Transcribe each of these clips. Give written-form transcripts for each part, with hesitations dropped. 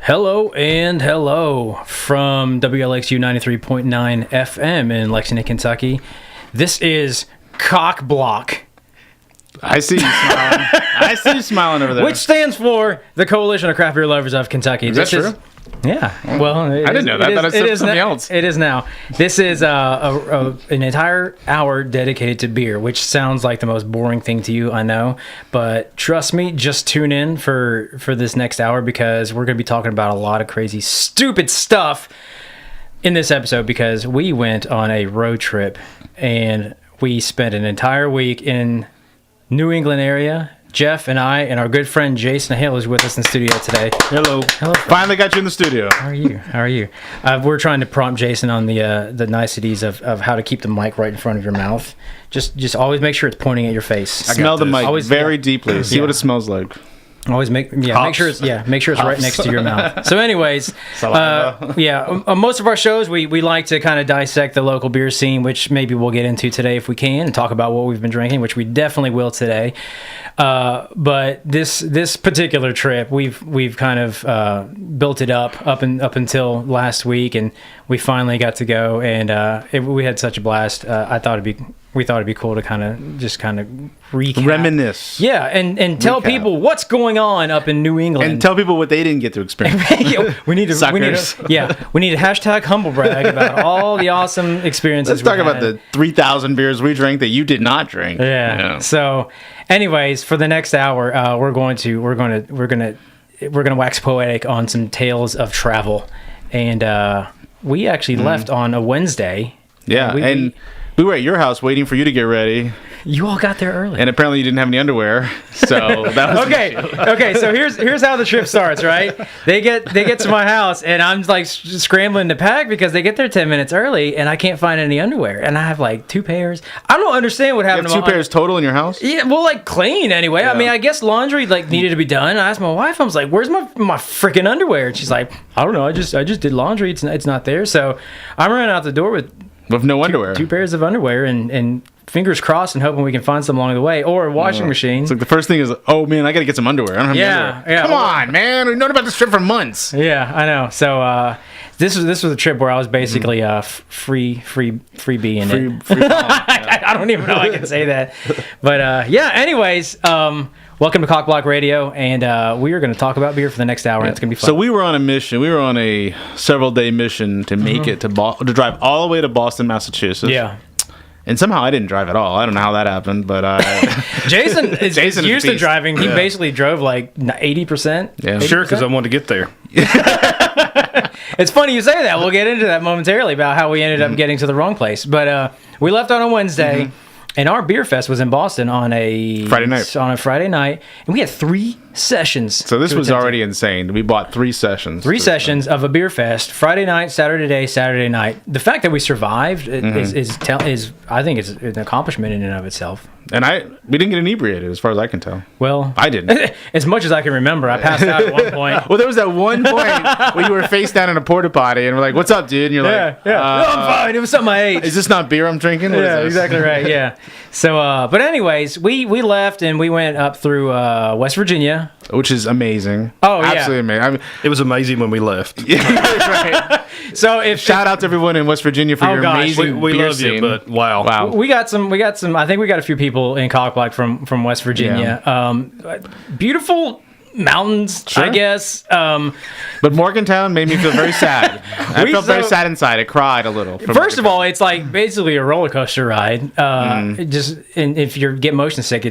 Hello and hello from WLXU 93.9 FM in Lexington, Kentucky. This is COCBLOK. I see you smiling. I see you smiling over there. Which stands for the Coalition of Craft Beer Lovers of Kentucky. Is that true? Yeah. Well, I didn't know that. I thought it said something else. It is now. This is an entire hour dedicated to beer, which sounds like the most boring thing to you, I know. But trust me, just tune in for this next hour because we're going to be talking about a lot of crazy, stupid stuff in this episode because we went on a road trip and we spent an entire week in New England area. Jeff and I and our good friend Jason Hale is with us in the studio today. Hello. Hello. Finally got you in the studio. How are you? We're trying to prompt Jason on the niceties of how to keep the mic right in front of your mouth. Just always make sure it's pointing at your face. Smell the mic very deeply. See what it smells like. Always make sure it's right next to your mouth. So anyways, most of our shows we like to kind of dissect the local beer scene, which maybe we'll get into today if we can, and talk about what we've been drinking, which we definitely will today. But this particular trip, we've kind of built it up until last week, and we finally got to go, and we had such a blast. We thought it'd be cool to kind of recap. Reminisce. Yeah, and tell people what's going on up in New England. And tell people what they didn't get to experience. we need to hashtag humble brag about all the awesome experiences. Let's talk about the 3,000 beers we drank that you did not drink. Yeah. So, anyways, for the next hour, we're gonna wax poetic on some tales of travel, and we actually left on a Wednesday. Yeah, we were at your house waiting for you to get ready. You all got there early. And apparently you didn't have any underwear. So that was Okay, so here's how the trip starts, right? They get to my house and I'm like scrambling to pack because they get there 10 minutes early and I can't find any underwear. And I have like 2 pairs. I don't understand what happened. You have 2 pairs total in your house? Yeah, well, like clean anyway. Yeah. I mean, I guess laundry like needed to be done. I asked my wife, I was like, "Where's my freaking underwear?" And she's like, "I don't know. I just did laundry. It's not there." So I ran out the door with no underwear. 2 pairs of underwear and fingers crossed and hoping we can find some along the way or a washing machine. It's like the first thing is, oh man, I got to get some underwear. I don't have any underwear. Yeah. Come on, man. We've known about this trip for months. Yeah, I know. So this was a trip where I was basically freebie in it. Free I don't even know I can say that. But anyways, welcome to COCBLOK Radio, and we are going to talk about beer for the next hour, and it's going to be fun. So we were on a mission. We were on a several-day mission to make it to drive all the way to Boston, Massachusetts. Yeah. And somehow I didn't drive at all. I don't know how that happened, but Jason is used to driving. He basically drove like 80%. Yeah, sure, because I wanted to get there. It's funny you say that. We'll get into that momentarily about how we ended up getting to the wrong place. But we left on a Wednesday. And our beer fest was in Boston on a Friday night, and we had 3 sessions. So this was already insane. We bought 3 sessions. 3 sessions of a beer fest: Friday night, Saturday day, Saturday night. The fact that we survived is I think is an accomplishment in and of itself. And we didn't get inebriated, as far as I can tell. Well, I didn't. As much as I can remember, I passed out at one point. Well, there was that one point where you were face down in a porta potty, and we're like, "What's up, dude?" And you're like, "No, I'm fine. It was something I ate." Is this not beer I'm drinking? What is exactly right. Yeah. So, but anyways, we left and we went up through West Virginia, which is amazing. Oh, yeah, absolutely amazing. I mean, it was amazing when we left. Yeah, right. So shout out to everyone in West Virginia for your amazing we beer love scene. you, but wow. We got some. I think we got a few people in COCBLOK from West Virginia. Yeah. Beautiful mountains, sure. I guess. But Morgantown made me feel very sad. I felt very sad inside. I cried a little. First of all, it's like basically a roller coaster ride. And if you get motion sick,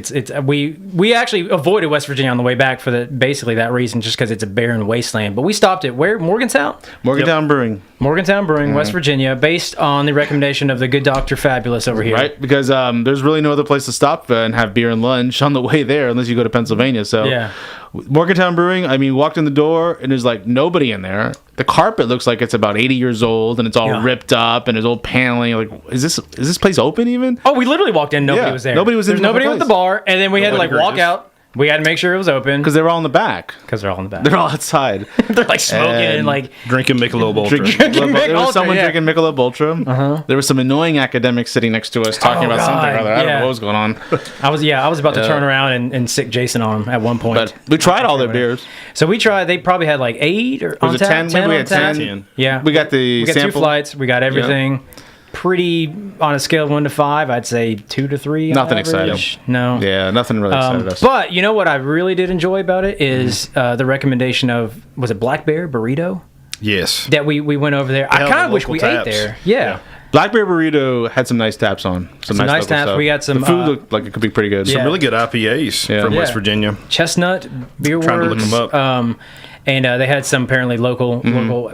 we actually avoided West Virginia on the way back for basically that reason, just because it's a barren wasteland. But we stopped at where? Morgantown Brewing. Morgantown Brewing, West Virginia, based on the recommendation of the good Dr. Fabulous over here. Right, because there's really no other place to stop and have beer and lunch on the way there unless you go to Pennsylvania. So yeah. Morgantown Brewing, I mean, walked in the door and there's like nobody in there. The carpet looks like it's about 80 years old and it's all ripped up and there's old paneling. Like, is this place open even? Oh, we literally walked in, nobody was there. Nobody was in There's nobody at the bar, and then we had to like walk out. We had to make sure it was open because they were all in the back. Because they're all in the back. They're all outside. They're like smoking and like drinking Michelob Ultra. There was someone drinking Michelob Ultra. There was some annoying academics sitting next to us talking about something or other. I don't know what was going on. I was about to turn around and sick Jason on him at one point. But we tried all their beers. So we tried. They probably had like 8 or was it 10? Maybe we had 10. Yeah, we got the we got sample. 2 flights. We got everything. Yeah. Pretty on a scale of 1 to 5, I'd say 2 to 3. Nothing exciting. No. Yeah, nothing really excited us. But you know what I really did enjoy about it is the recommendation of, was it Black Bear Burrito? Yes. That we went over there. I kind of wish we ate there. Yeah. Black Bear Burrito had some nice taps on. Some nice taps. Stuff. We got some. The food looked like it could be pretty good. Some really good IPAs from West Virginia. Chestnut Beer Works. Trying to look them up. And they had some apparently local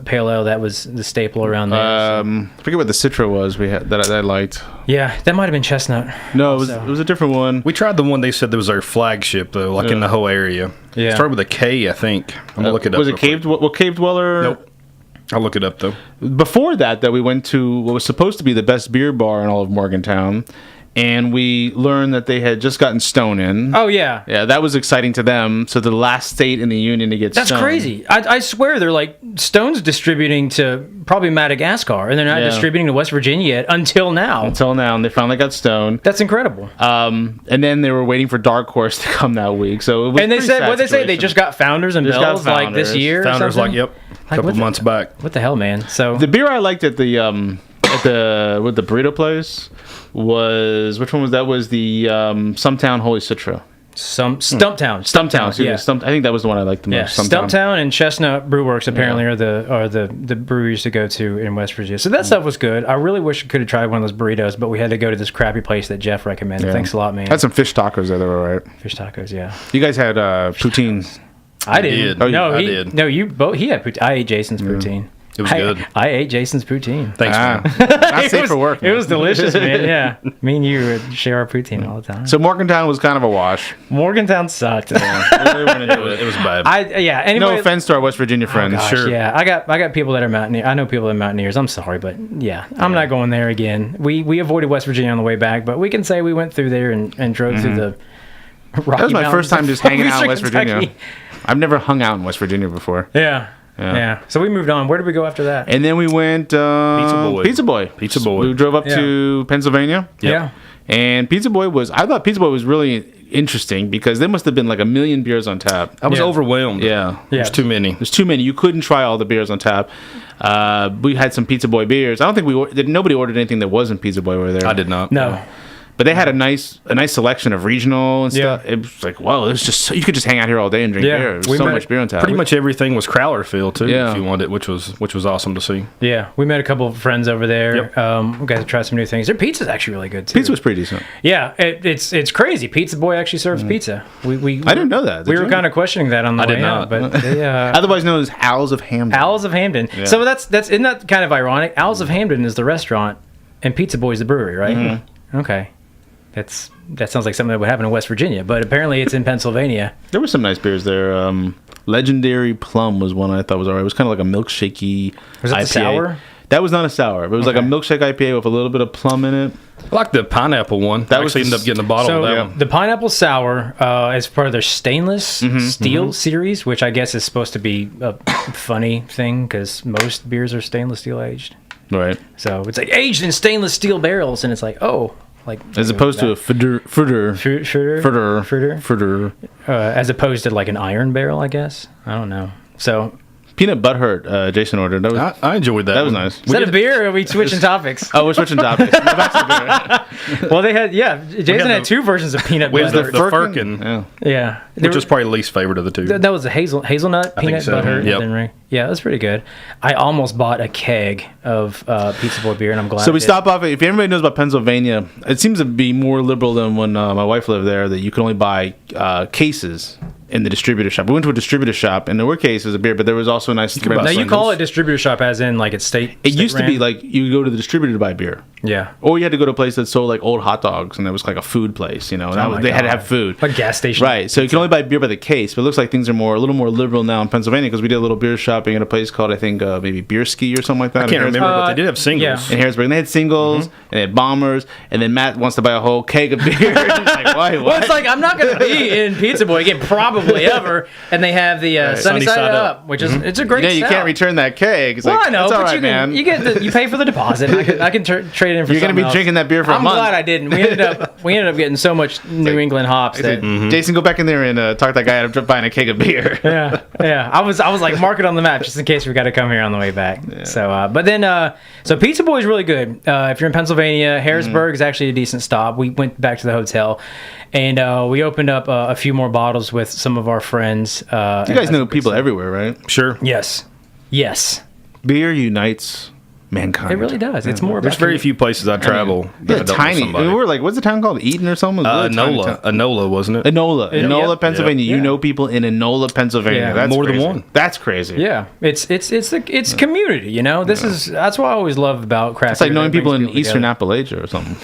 pale ale that was the staple around there. I forget what the Citra was we had that I liked. Yeah, that might have been Chestnut. No, it was a different one. We tried the one they said that was our flagship though, like in the whole area. Yeah, it started with a K, I think. I'm gonna look it up. Was it Cave Dweller? Nope. I'll look it up though. Before that, we went to what was supposed to be the best beer bar in all of Morgantown. And we learned that they had just gotten Stone in. Oh, yeah. Yeah, that was exciting to them. So the last state in the union to get Stone. That's crazy. I swear they're like, Stone's distributing to probably Madagascar, and they're not distributing to West Virginia yet until now. And they finally got Stone. That's incredible. And then they were waiting for Dark Horse to come that week. So it was they said, what they say? They just got Founders and Bells like this year. Founders, like, yep, a couple months back. What the hell, man? So the beer I liked at the burrito place was, which one was that? Was the Stumptown Holy Citra. Stumptown. Excuse me. I think that was the one I liked the most. Stumptown and Chestnut Brew Works apparently are the breweries to go to in West Virginia. So that stuff was good. I really wish I could have tried one of those burritos, but we had to go to this crappy place that Jeff recommended. Yeah. Thanks a lot, man. Had some fish tacos there, they were all right. Fish tacos, yeah. You guys had poutine. I did. Oh, no, I did. No, you both. He had poutine. I ate Jason's poutine. It was good. I ate Jason's poutine. Thanks, man. Not safe for work. Man. It was delicious, man. Yeah. Me and you would share our poutine all the time. So Morgantown was kind of a wash. Morgantown sucked. It was bad. Anyway, no offense to our West Virginia friends. Gosh, sure. Yeah. I got people that are Mountaineers. I know people that are Mountaineers. I'm sorry, but I'm not going there again. We avoided West Virginia on the way back, but we can say we went through there and drove through the Rocky That was my first time just hanging out in West Kentucky. Virginia. I've never hung out in West Virginia before. Yeah. So we moved on. Where did we go after that? And then we went Pizza Boy. We drove up to Pennsylvania. Yeah. And I thought Pizza Boy was really interesting because there must have been like 1 million beers on tap. I was overwhelmed. Yeah. There's too many. You couldn't try all the beers on tap. We had some Pizza Boy beers. I don't think nobody ordered anything that wasn't Pizza Boy over there. I did not. No. But they had a nice selection of regional and stuff. It was like, whoa, you could just hang out here all day and drink beer. There was so much beer on tap. Pretty much everything was Crowler filled too, if you wanted, which was awesome to see. Yeah, we met a couple of friends over there. Yep. We got to try some new things. Their pizza's actually really good too. Pizza was pretty decent. Yeah, it's crazy. Pizza Boy actually serves pizza. I didn't know that. We were kind of questioning that on the way out, but they, otherwise known as Owls of Hamden. Owls of Hamden. Yeah. So isn't that kind of ironic? Owls of Hamden is the restaurant, and Pizza Boy is the brewery, right? Mm-hmm. Okay. That sounds like something that would happen in West Virginia, but apparently it's in Pennsylvania. There were some nice beers there. Legendary Plum was one I thought was all right. It was kind of like a milkshakey Was it IPA. The sour? That was not a sour. It was like a milkshake IPA with a little bit of plum in it. I like the pineapple one. That actually ended up getting a bottle of that one. The pineapple sour is part of their stainless steel series, which I guess is supposed to be a funny thing because most beers are stainless steel aged. Right. So it's like aged in stainless steel barrels, and it's like, as opposed to a fritter, as opposed to like an iron barrel, I guess. I don't know. So peanut butthurt, Jason ordered. I enjoyed that. That was nice. Is that a beer, or are we switching topics? Oh, we're switching topics. Well, they had Jason had 2 versions of peanut butter. The Firkin. Yeah. Which was probably the least favorite of the 2. That was a hazelnut peanut butter. Yep. Yeah, that's pretty good. I almost bought a keg of Pizza Boy beer, and I'm glad. So we stop off. If anybody knows about Pennsylvania, it seems to be more liberal than when my wife lived there. That you can only buy cases in the distributor shop. We went to a distributor shop, and there were cases of beer, but there was also a nice. Now you call it distributor shop, as in like it's state. It used to be like you go to the distributor to buy beer. Yeah. Or you had to go to a place that sold like old hot dogs, and it was like a food place, you know. And they had to have food. Like gas station. Right. So you can only buy beer by the case, but it looks like things are a little more liberal now in Pennsylvania, because we did a little beer shopping at a place called, I think, maybe Beer Ski or something like that. I can't remember, but they did have singles. Yeah. In Harrisburg. And they had singles, and they had bombers, and then Matt wants to buy a whole keg of beer. Like, why? Well, it's like, I'm not going to be in Pizza Boy again, probably ever. And they have the Sunny Side Up, which is it's a great you can't return that keg. It's well, like, I know, but man. you pay for the deposit. I can trade it in for You're going to be else. drinking that beer for a month. I'm glad I didn't. We ended up getting so much New England hops that Jason, go back in there and talk that guy out of buying a keg of beer. yeah. I was like, mark it on the map just in case we got to come here on the way back. Yeah. So, but then so Pizza Boy is really good. If you're in Pennsylvania, Harrisburg is actually a decent stop. We went back to the hotel, and we opened up a few more bottles with some of our friends. You guys know people everywhere, right? Sure. Yes. Beer unites mankind. It really does. It's more. There's very few places I travel. Yeah, tiny. We were like, what's the town called? Eden or something? Enola, wasn't it? Enola, Pennsylvania. You know people in Enola, Pennsylvania. Yeah, that's more crazy. than one. That's crazy. Yeah, it's community. You know, that's what I always love about craft. It's like knowing people in Eastern Appalachia or something.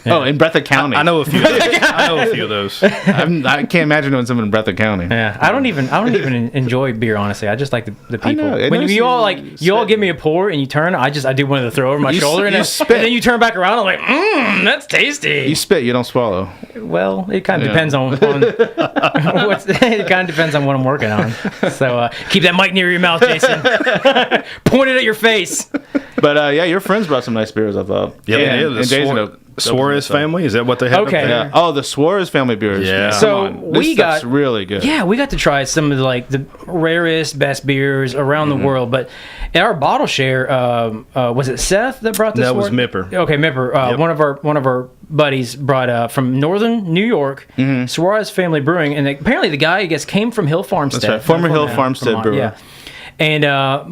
Yeah. Oh, in Breathitt County. I know a few. Of those. I can't imagine knowing someone in Breathitt County. Yeah, I don't even enjoy beer, honestly. I just like the people. I know. When you all give me a pour and you turn, I do one of the throw over my shoulder and then you turn back around. I'm like, that's tasty. You spit, you don't swallow. Well, it kind of depends on it kind of depends on what I'm working on. So keep that mic near your mouth, Jason. Point it at your face. But your friends brought some nice beers, I thought. Yeah, and Jason. Suarez family, is that what they have? Okay. Yeah. Oh, the Suarez family beers. Yeah. So we got really good. Yeah, we got to try some of the rarest, best beers around the world. But in our bottle share, was it Seth that brought this? That was Mipper. Okay, Mipper. Yep. One of our buddies brought from northern New York, Suarez Family Brewing, and apparently the guy, I guess, came from Hill Farmstead. That's right. Former Hill Farmstead brewer. Yeah. And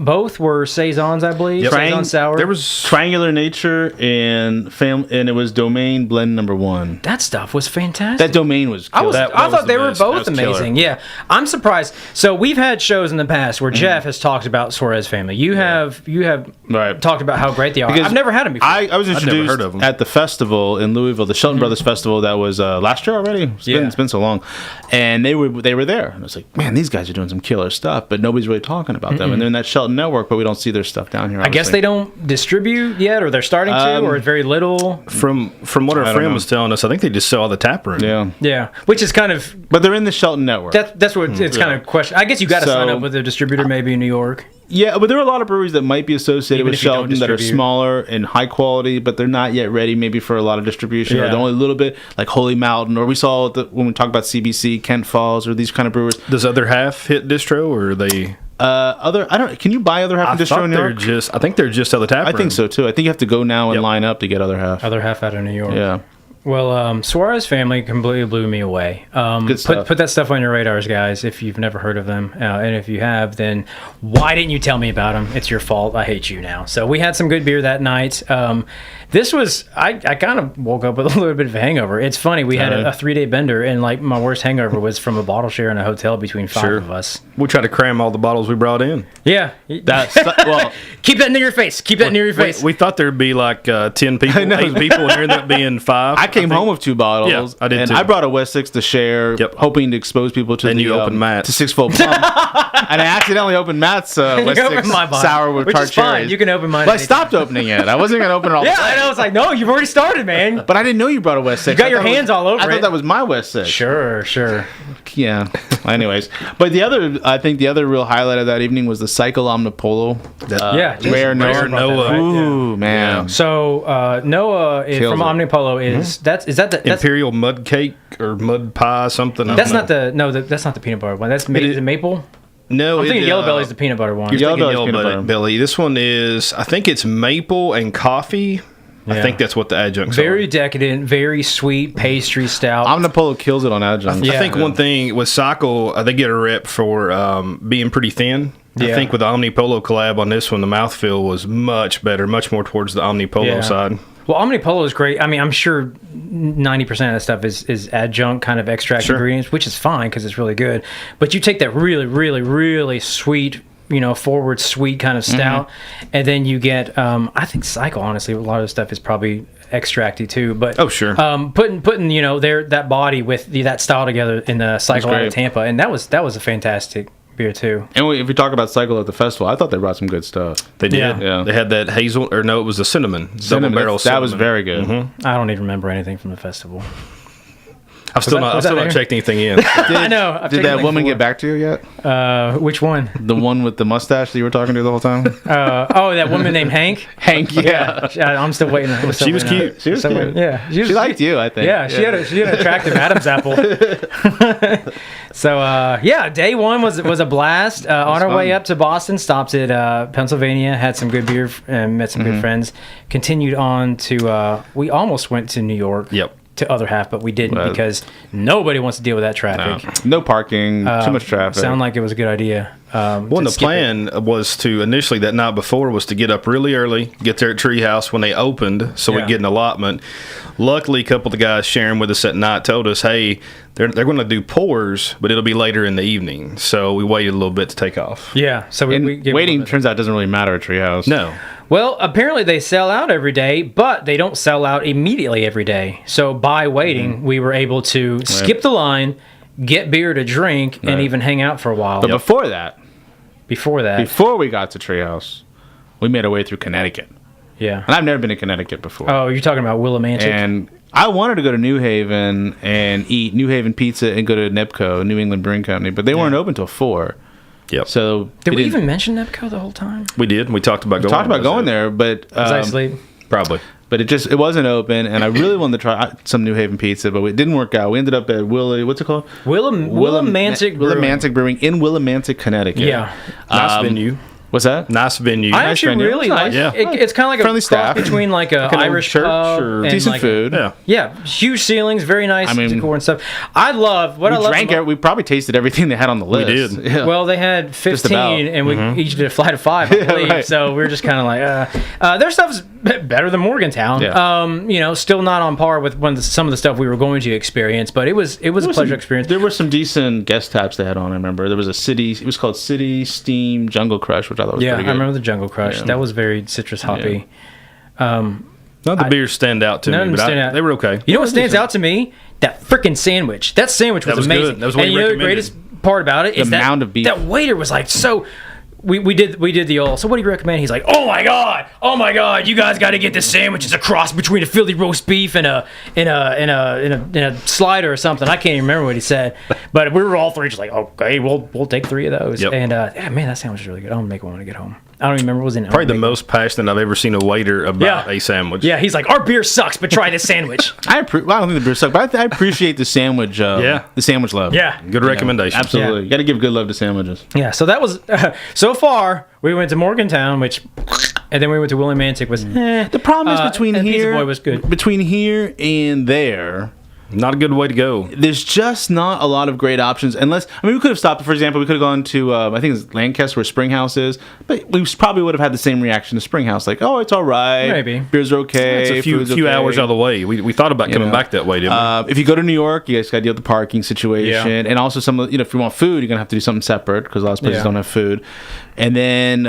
both were saisons, I believe. Yep. Saison sour. There was Triangular Nature and it was Domain Blend number 1. That stuff was fantastic. That Domain was killer. I thought they were both amazing. Killer. Yeah, I'm surprised. So we've had shows in the past where Jeff has talked about Suarez Family. You have talked about how great they are. Because I've never had them before. I was introduced at the festival in Louisville, the Shelton Brothers Festival. That was last year already. It's been so long, and they were there. And I was like, man, these guys are doing some killer stuff, but nobody's really talking about them. And they're in that Shelton network, but we don't see their stuff down here. I guess they don't distribute yet, or they're starting to, or very little. From what our friend was telling us, I think they just sell the tap room. Yeah, which is kind of. But they're in the Shelton network. That's what it's kind of question. I guess you got to sign up with a distributor, maybe in New York. Yeah, but there are a lot of breweries that might be associated with Shelton that are smaller and high quality, but they're not yet ready maybe for a lot of distribution, or they're only a little bit, like Holy Mountain, or we saw when we talk about CBC, Kent Falls, or these kind of brewers. Does Other Half hit distro, or are they... Can you buy Other Half in distro in New York? I think they're just at the tap room. I think so too. I think you have to go now and line up to get Other Half. Other Half out of New York. Yeah. Well, Suarez Family completely blew me away. Good stuff. Put that stuff on your radars, guys, if you've never heard of them. And if you have, then why didn't you tell me about them? It's your fault. I hate you now. So we had some good beer that night. This was, I kind of woke up with a little bit of a hangover. It's funny. We had a 3-day bender, and like my worst hangover was from a bottle share in a hotel between 5 of us. We tried to cram all the bottles we brought in. Yeah. Keep that near your face. Keep that near your face. We thought there'd be like 10 people, 8 people, and there ended up being 5. I came home with 2 bottles. Yeah, I did too. I brought a West 6 to share, hoping to expose people to to Six-Fold Plum. And I accidentally opened Matt's West 6 sour with tart cherries. You can open mine. But I stopped opening it. I wasn't going to open it all. Yeah, I know. I was like, no, you've already started, man. But I didn't know you brought a West 6. You got your hands all over it. I thought that was my West 6. Sure. Yeah. Anyways. But I think the other real highlight of that evening was the Cycle Omnipolo. Rare Noah. Ooh, man. So Noah from Omnipolo is that's Imperial Mud Cake or Mud Pie something. That's not the peanut butter one. That's the maple. No, I'm thinking Yellow Belly's the peanut butter one. You're thinking Yellow Belly. This one is, I think it's maple and coffee. Yeah. I think that's what the adjuncts are. Very decadent, very sweet pastry stout. Omnipolo kills it on adjuncts. I think one thing with Cycle, they get a rep for being pretty thin. I think with the Omnipolo collab on this one, the mouthfeel was much better, much more towards the Omnipolo side. Well, Omnipolo is great. I mean, I'm sure 90% of that stuff is adjunct kind of extract ingredients, which is fine because it's really good. But you take that really, really, really sweet forward sweet kind of stout, and then you get I think Cycle, honestly, a lot of the stuff is probably extracty too, but sure, putting that body with that style together in the Cycle out of Tampa, and that was a fantastic beer too. And if we talk about Cycle at the festival, I thought they brought some good stuff. They did. Yeah. They had that hazel, or no, it was a cinnamon double barrel. That was very good. I don't even remember anything from the festival. I've still not checked anything in. I know. Did that woman get back to you yet? Which one? The one with the mustache that you were talking to the whole time? That woman named Hank? Hank, yeah. I'm still waiting. She was cute. She was cute. Yeah. She liked you, I think. Yeah, she had an attractive Adam's apple. So, day one was a blast. On our way up to Boston, stopped at Pennsylvania, had some good beer, and met some good friends. Continued on to, we almost went to New York. Yep. To other half, but we didn't because nobody wants to deal with that traffic. No parking, too much traffic. Sound like it was a good idea. The plan was to initially that night before was to get up really early, get there at Treehouse when they opened, so we'd get an allotment. Luckily, a couple of the guys sharing with us at night told us, hey, they're going to do pours, but it'll be later in the evening. So we waited a little bit to take off. Yeah. So waiting turns out doesn't really matter at Treehouse. No. Well, apparently they sell out every day, but they don't sell out immediately every day. So by waiting, we were able to skip the line, get beer to drink, and even hang out for a while. But before we got to Treehouse, we made our way through Connecticut. Yeah. And I've never been to Connecticut before. Oh, you're talking about Willimantic? And I wanted to go to New Haven and eat New Haven pizza and go to NEPCO, New England Brewing Company, but they weren't open till 4. Yep. So did we even mention NEPCO the whole time? We did. We talked about going there, but was I asleep? Probably. But it wasn't open, and I really wanted to try some New Haven pizza, but it didn't work out. We ended up at what's it called? Willimantic Brewing in Willimantic, Connecticut. Yeah. Nice venue. What's that? Nice venue. I actually really like it. It's kind of like friendly a cross staff between like an Irish church pub or and decent like food. Yeah, huge ceilings, very nice decor and stuff. We probably tasted everything they had on the list. We did. Yeah. Well, they had 15, and we each did a flight of 5, I believe. Right. So we were just kind of like, their stuff's better than Morgantown. Yeah. Still not on par with some of the stuff we were going to experience, but it was a pleasure experience. There were some decent guest taps they had on. I remember there was it was called City Steam Jungle Crush, which I thought was pretty good. I remember the Jungle Crush. Yeah. That was very citrus hoppy. None of the beers stand out to me, but they were okay. You know what stands out to me? That freaking sandwich. That sandwich was amazing. Good. That was what and the greatest part about it is the mound of beef. That waiter was like so. We did the old. So what do you recommend? He's like, oh my god, you guys got to get this sandwich. It's a cross between a Philly roast beef and a slider or something. I can't even remember what he said, but we were all three just like, okay, we'll take 3 of those. Yep. And man, that sandwich is really good. I'm gonna make one when I get home. I don't even remember what was in it. Probably the most passionate I've ever seen a waiter about a sandwich. Yeah, he's like, our beer sucks, but try this sandwich. I don't think the beer sucks, but I appreciate the sandwich. The sandwich love. Yeah, good recommendation. Absolutely, you got to give good love to sandwiches. Yeah, so that was so far. We went to Morgantown, and then we went to Willimantic. The problem is between here, Boy was good. Between here and there. Not a good way to go. There's just not a lot of great options. We could have stopped. For example, we could have gone to I think it's Lancaster where Springhouse is, but we probably would have had the same reaction to Springhouse, like, oh, it's all right, maybe beers are okay, it's a few hours out of the way. We thought about coming back that way, didn't we? If you go to New York, you guys got to deal with the parking situation, and also if you want food, you're gonna have to do something separate because a lot of places don't have food. And then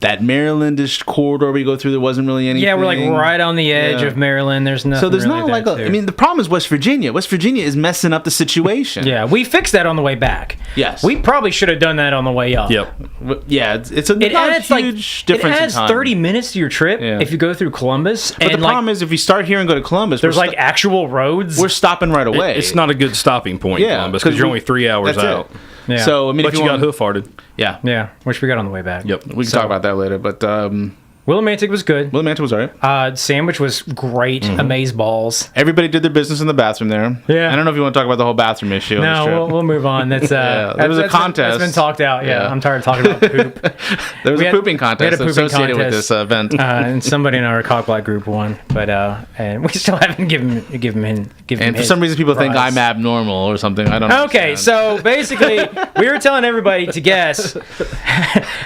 that Marylandish corridor we go through, there wasn't really anything. Yeah, we're like right on the edge of Maryland. There's nothing. So there's really not the problem is West Virginia. West Virginia is messing up the situation. Yeah, we fixed that on the way back. Yes, we probably should have done that on the way up. Yep. Yeah, it's a huge difference. It adds 30 minutes to your trip if you go through Columbus. But the problem is if we start here and go to Columbus, there's actual roads. We're stopping right away. It's not a good stopping point in Columbus because you're only 3 hours out. Yeah. So but you got hoof-hearted. Yeah, which we got on the way back. Yep. We can talk about that later, but Willimantic was good. Willimantic was all right. Sandwich was great. Amazeballs. Everybody did their business in the bathroom there. Yeah. I don't know if you want to talk about the whole bathroom issue. No, we'll move on. That's there was a contest. That's been talked out. Yeah. I'm tired of talking about poop. There was a pooping contest associated with this event. And somebody in our COCBLOK group won, but and we still haven't given him. And for some reason, people think I'm abnormal or something. I don't know. Okay, so basically, we were telling everybody to guess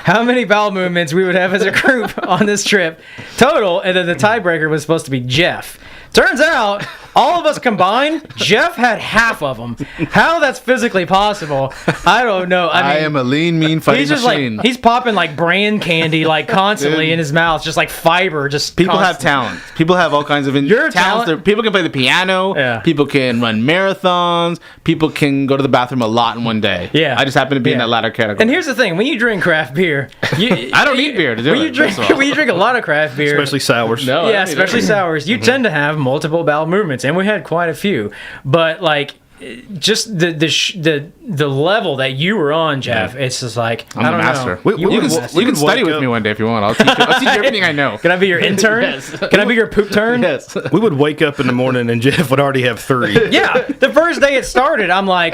how many bowel movements we would have as a group on this trip total, and then the tiebreaker was supposed to be Jeff. Turns out All of us combined, Jeff had half of them. How that's physically possible, I don't know. I am a lean, mean fighting machine. He's popping like bran candy like constantly in his mouth, just like fiber. Just people have talent. People have all kinds of talent. People can play the piano. Yeah. People can run marathons. People can go to the bathroom a lot in one day. Yeah. I just happen to be in that latter category. And here's the thing: when you drink craft beer, I don't need beer to do it. When you drink a lot of craft beer, especially sours. No, yeah, especially sours, you tend to have multiple bowel movements, and we had quite a few. But like, just the level that you were on, Jeff, it's just like I'm a master. You can study with me one day if you want. I'll teach you everything I know. Can I be your intern? Yes. Can I be your poop turn? Yes. We would wake up in the morning and Jeff would already have 3. Yeah, the first day it started, I'm like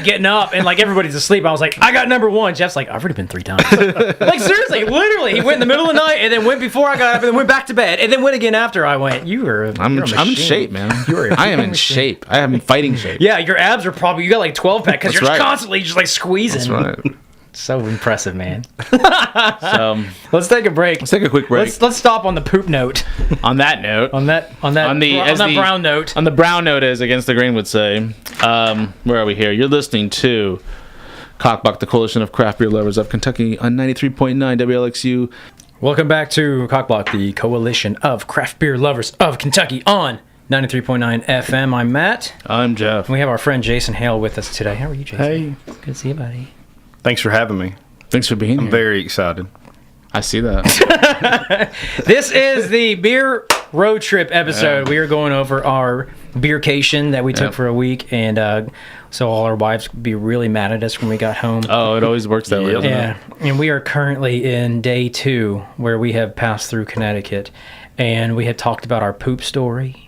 getting up and like everybody's asleep. I was like, I got number 1. Jeff's like, I've already been 3 times. Like seriously, literally, he went in the middle of the night and then went before I got up and then went back to bed and then went again after I went. I'm in shape, man. I am in shape. I am in fighting shape. Yeah, your abs are probably, you got like 12 pack because you're constantly just like squeezing. That's right. So impressive, man. So let's take a break. Let's take a quick break. Let's stop on the poop note. On that note, on that brown note. On the brown note, as Against the Grain would say. Where are we here? You're listening to COCBLOK, the Coalition of Craft Beer Lovers of Kentucky, on 93.9 WLXU. Welcome back to COCBLOK, the Coalition of Craft Beer Lovers of Kentucky, on 93.9 FM. I'm Matt. I'm Jeff. And we have our friend Jason Hale with us today. How are you, Jason? Hey. Good to see you, buddy. Thanks for having me. Thanks for being here. I'm very excited. I see that. This is the beer road trip episode. Yeah. We are going over our beercation that we took for a week, and so all our wives would be really mad at us when we got home. Oh, it always works that way, doesn't it? And we are currently in day 2, where we have passed through Connecticut, and we had talked about our poop story.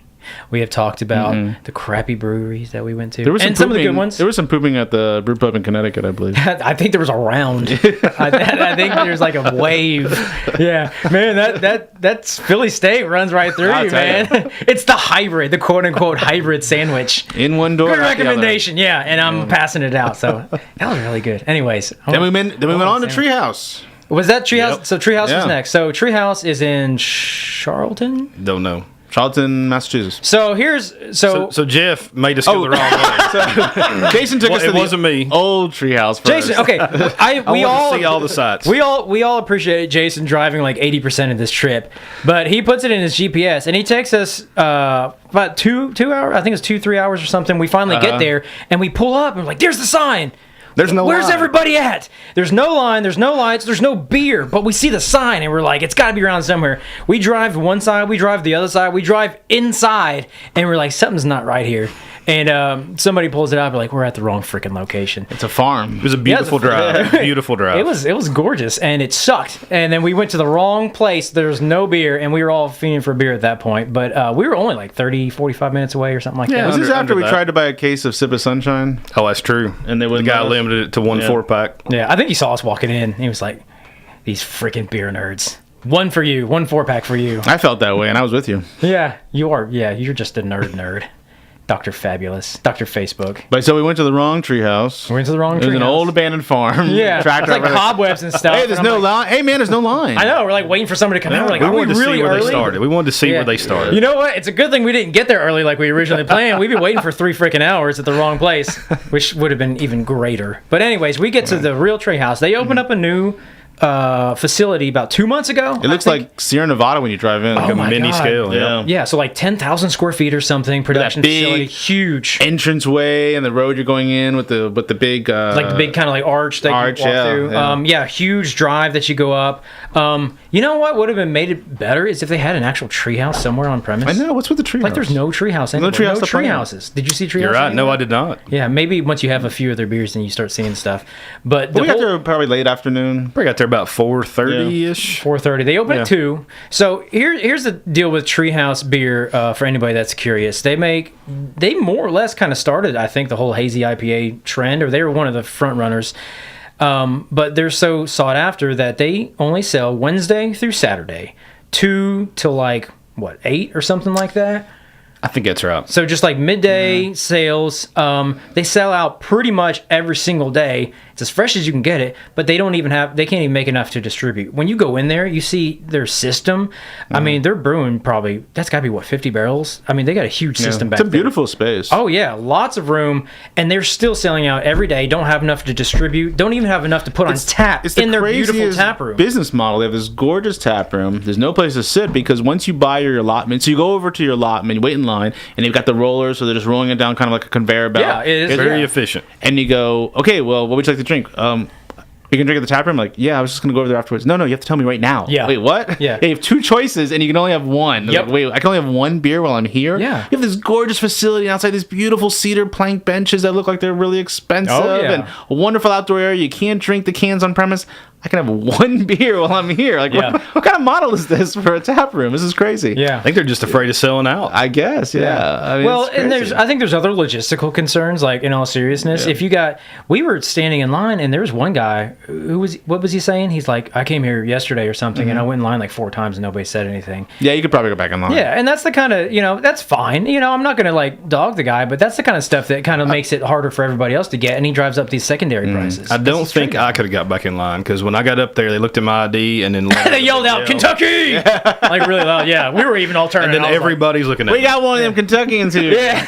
We have talked about the crappy breweries that we went to, and some of the good ones. There was some pooping at the brew pub in Connecticut, I believe. I think there was a round. I think there's like a wave. Yeah, man, that's Philly State runs right through you, man. It's the hybrid, the quote unquote hybrid sandwich. In one door. Good recommendation, yeah, and I'm passing it out. So that was really good. Anyways, then we went on to Treehouse. Was that Treehouse? Yep. So Treehouse was next. So Treehouse is in Charlton. Don't know. Charlton, Massachusetts. So Jeff made us go the wrong way. So Jason took us to wasn't me. Old Treehouse first. Jason, okay, we all see all the sites. We all appreciate Jason driving like 80% of this trip, but he puts it in his GPS and he takes us about 2 hours. I think it's 2-3 hours or something. We finally get there and we pull up and we're like, "There's the sign." Where's line? Everybody at? There's no line, there's no lights, there's no beer, but we see the sign and we're like, it's got to be around somewhere. We drive one side, we drive the other side, we drive inside, and we're like, something's not right here. And somebody pulls it out, we're like, we're at the wrong freaking location. It's a farm. It was a beautiful drive. Beautiful drive. It was gorgeous, and it sucked. And then we went to the wrong place. There's no beer, and we were all fiending for beer at that point. But we were only like 30, 45 minutes away or something like that. Was this after we tried to buy a case of Sip of Sunshine? Oh, that's true. And the guy limited it to 1 4-pack. Yeah, I think he saw us walking in. He was like, these freaking beer nerds. 1 for you, 1 4-pack for you. I felt that way, and I was with you. Yeah, you are. Yeah, you're just a nerd. Dr. Fabulous. Dr. Facebook. But so we went to the wrong treehouse. We went to the wrong treehouse. It was an old abandoned farm. Yeah. It's like cobwebs and stuff. Hey, there's no line. Hey, man, there's no line. I know. We're like waiting for somebody to come in. We're like, we wanted to see where they started. We wanted to see where they started. You know what? It's a good thing we didn't get there early like we originally planned. We've been waiting for 3 freaking hours at the wrong place, which would have been even greater. But anyways, we get to the real treehouse. They opened up a new facility about 2 months ago. It looks like Sierra Nevada when you drive in. Like a mini scale. Yeah, so like 10,000 square feet or something. Production facility, huge entranceway, and the road you're going in with the big like the big kind of like arch that you walk through. Yeah, huge drive that you go up. You know what would have been made it better is if they had an actual treehouse somewhere on premise. I know. What's with the treehouse? Like there's no treehouse anymore. No treehouses. Did you see treehouses? You're right. Anymore? No, I did not. Yeah, maybe once you have a few of their beers, then you start seeing stuff. But we got there probably late afternoon. We got there about 4:30ish. 4:30. They open at 2. So here's the deal with Treehouse beer. For anybody that's curious, they more or less kind of started, I think, the whole hazy IPA trend, or they were one of the front runners. But they're so sought after that they only sell Wednesday through Saturday, 2 till like 8 or something like that. I think that's right. So just like midday sales, they sell out pretty much every single day, It's as fresh as you can get it, but they can't even make enough to distribute. When you go in there, you see their system. I mean, they're brewing that's got to be 50 barrels? I mean, they got a huge system back there. It's a beautiful space. Oh yeah, lots of room, and they're still selling out every day. Don't have enough to distribute. Don't even have enough to put on tap in their beautiful tap room. Business model. They have this gorgeous tap room. There's no place to sit because once you buy your allotment, so you go over to your allotment, you wait in line, and they've got the rollers, so they're just rolling it down kind of like a conveyor belt. Yeah, it is very efficient. And you go, okay, well, what would you like to drink? You can drink at the tap room? Like, yeah, I was just going to go over there afterwards. No, you have to tell me right now. Yeah. Wait, what? Yeah. You have 2 choices, and you can only have one. Yep. Like, wait, I can only have 1 beer while I'm here? Yeah. You have this gorgeous facility outside, these beautiful cedar plank benches that look like they're really expensive, and a wonderful outdoor area. You can't drink the cans on premise. I can have 1 beer while I'm here. Like, what kind of model is this for a tap room? This is crazy. Yeah. I think they're just afraid of selling out. I guess, yeah. I mean, well, and I think there's other logistical concerns, like, in all seriousness. Yeah. We were standing in line, and there was one guy what was he saying? He's like, I came here yesterday or something, and I went in line like 4 times, and nobody said anything. Yeah, you could probably go back in line. Yeah, and that's the kind of, that's fine. I'm not going to, like, dog the guy, but that's the kind of stuff that kind of makes it harder for everybody else to get, and he drives up these secondary prices. I don't think I could have got back in line, because when I got up there, they looked at my ID, and then they yelled out, Kentucky! Like, really loud. Yeah, we were even all turning. And then everybody's looking at me. We got one of them Kentuckians here. Yeah.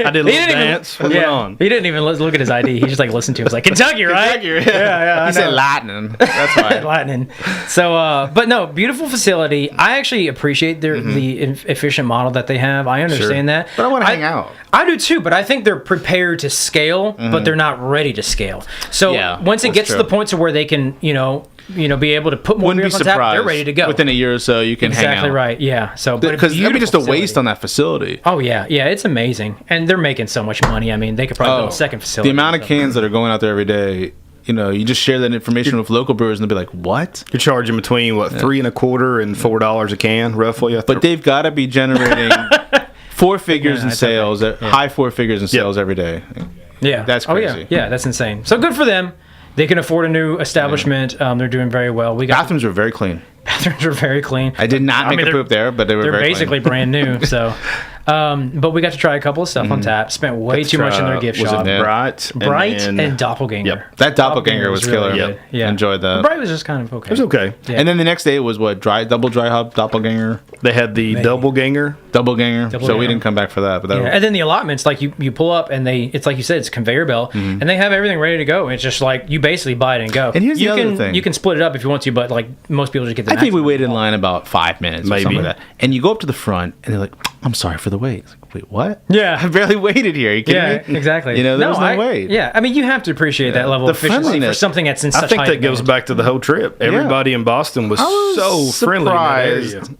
I did a little dance. What's going on? He didn't even look at his ID. He just, like, listened to it. He was like, Kentucky, right? Kentucky, yeah. He said lightning. That's why. Lightning. So, but no, beautiful facility. I actually appreciate the efficient model that they have. I understand that. But I want to hang out. I do too, but I think they're prepared to scale, but they're not ready to scale. So once it gets to the point to where they can, be able to put more beers on tap, they're ready to go. Within a year or so, you can hang out. Exactly right. Yeah. So, because that'd be just a waste on that facility. Oh yeah, it's amazing, and they're making so much money. I mean, they could probably build a second facility. The amount of cans that are going out there every day. You just share that information with local brewers, and they'll be like, "What? You're charging between $3.25 and $4 a can, roughly." But they've got to be generating 4 figures in sales, high 4 figures in sales every day. Yeah, that's crazy. Yeah, that's insane. So good for them. They can afford a new establishment. They're doing very well. Bathrooms are very clean. Bathrooms are very clean. I did not make a poop there, but they're very basically brand new. So, but we got to try a couple of stuff on tap. Spent way too much in their gift shop. Bright and Doppelganger. Yep. That Doppelganger was killer. Really good. Yeah, enjoyed that. Bright was just kind of okay. It was okay. Yeah. And then the next day was double dry hop Doppelganger. They had the Doubleganger. So we didn't come back for that. But and then the allotments, like you pull up and it's like you said, it's a conveyor belt, and they have everything ready to go. It's just like you basically buy it and go. And here's the other thing: you can split it up if you want to, but like most people just get the. I think we waited in line about 5 minutes, maybe, or something like that. And you go up to the front, and they're like, "I'm sorry for the wait." It's like, wait, what? Yeah, I barely waited here. Are you kidding me? Exactly. There was no wait. Yeah, I mean, you have to appreciate that level of efficiency for something that's in such. I think that goes back to the whole trip. Everybody in Boston was so friendly.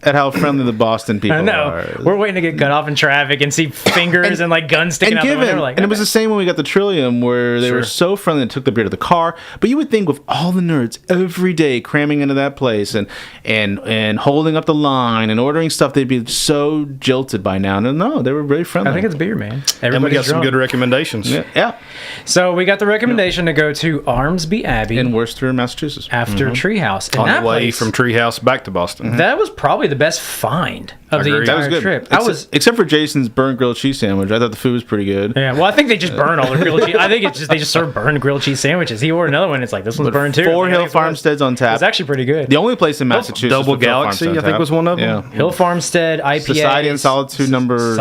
At how friendly the Boston people are. We're waiting to get cut off in traffic and see fingers and like guns sticking out the window. And it was the same when we got the Trillium, where they were so friendly and took the beer to the car. But you would think with all the nerds every day cramming into that place and holding up the line and ordering stuff, they'd be so jilted by now. No, they were very friendly. I think it's beer, man. And we got some good recommendations. Yeah. So we got the recommendation to go to Armsby Abbey in Worcester, Massachusetts, after Treehouse. And on the way from Treehouse back to Boston. That was probably the best find of the entire trip. Except for Jason's burnt grilled cheese sandwich. I thought the food was pretty good. Yeah, well, I think they just burn all the grilled cheese. I think they just serve burned grilled cheese sandwiches. He ordered another one. It's like, this one's burned too. 4 Hill Farmsteads on tap. It's actually pretty good. The only place in Massachusetts. Double Galaxy, I think, was one of them. Yeah. Hill Farmstead, IPA. Society and Solitude number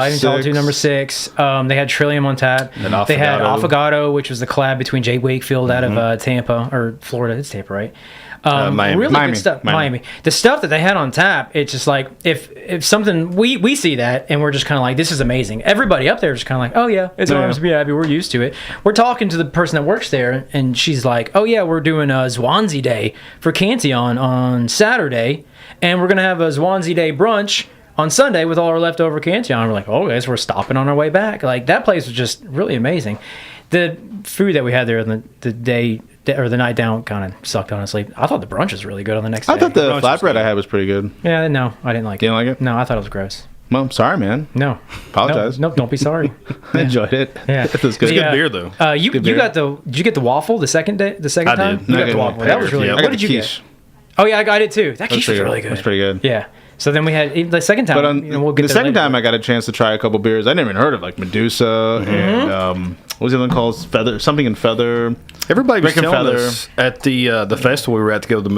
6. They had Trillium on tap. They had Affogato, which was the collab between Jay Wakefield out of Tampa, or Florida. It's Tampa, right? Miami. Really good stuff. Miami. The stuff that they had on tap, it's just like, if something, we see that and we're just kind of like, this is amazing. Everybody up there is kind of like, oh yeah, it's Armsby Abbey, we're used to it. We're talking to the person that works there, and she's like, oh yeah, we're doing a Swansea Day for Cantillon on Saturday, and we're going to have a Swansea Day brunch on Sunday with all our leftover Cantillon. We're like, oh, guys, we're stopping on our way back. Like, that place was just really amazing. The food that we had there the day or the night down kind of sucked, honestly. I thought the brunch was really good on the next day. I thought the flatbread I had was pretty good. Yeah, no, I didn't like it. You didn't like it? No, I thought it was gross. Well, I'm sorry, man. No. Apologize. No, don't be sorry. I enjoyed it. Yeah. It was good. It's good beer, though. Did you get the waffle the second time? I did. You got the waffle. That was really good. What did you get? Oh, yeah, I got it too. That quiche was really good. It was pretty good. Yeah. So then we had the second time. But we'll get the second time I got a chance to try a couple beers I never even heard of, like Medusa and what was the other one called? Something in Feather. Everybody was Breaking telling Feather. us at the festival we were at to go to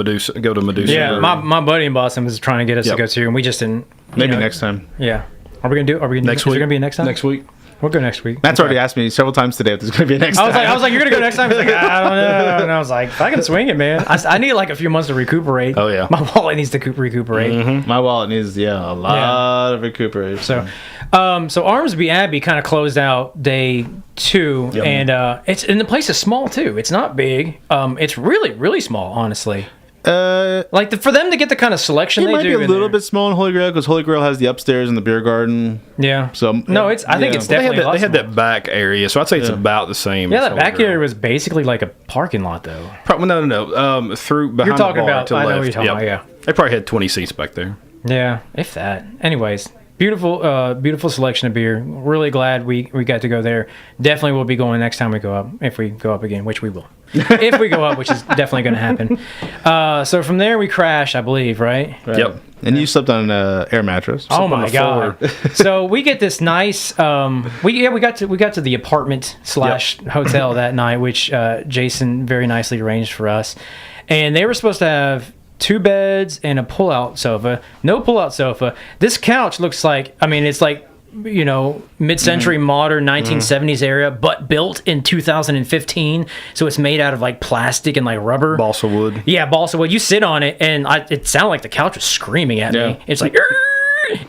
Medusa. Yeah, my buddy in Boston was trying to get us to go too, and we just didn't. Maybe next time. Yeah. Are we gonna do? Are we gonna next week? Is there gonna be a next time? Next week. We'll go next week. Matt's already asked me several times today if there's going to be a next time. I was like, you're going to go next time? He's like, I don't know. And I was like, if I can swing it, man. I need like a few months to recuperate. Oh, yeah. My wallet needs to recuperate. Mm-hmm. My wallet needs, a lot of recuperation. So Armsby Abbey kind of closed out day 2. Yep. And the place is small, too. It's not big. It's really, really small, honestly. For them to get the kind of selection they do, it might be a little bit small in Holy Grail because Holy Grail has the upstairs and the beer garden. Yeah. So no, I think it's definitely. They had that back area, so I'd say it's about the same. Yeah, that back area was basically like a parking lot, though. No. Through behind you're talking the bar about. to the I know left. what you're talking about. Yeah. They probably had 20 seats back there. Yeah, if that. Anyways. Beautiful selection of beer. Really glad we got to go there. Definitely will be going next time we go up, if we go up again, which we will. If we go up, which is definitely going to happen. So from there we crashed, I believe, right? Yep. And you slept on an air mattress. Oh my god! So we get this nice. We got to the apartment / hotel that night, which Jason very nicely arranged for us, and they were supposed to have 2 beds and a pull-out sofa. No pull-out sofa. This couch looks like, it's like, mid-century modern 1970s era, but built in 2015. So it's made out of like plastic and like rubber. Balsa wood. Yeah, balsa wood. You sit on it, and it sounded like the couch was screaming at me. It's like,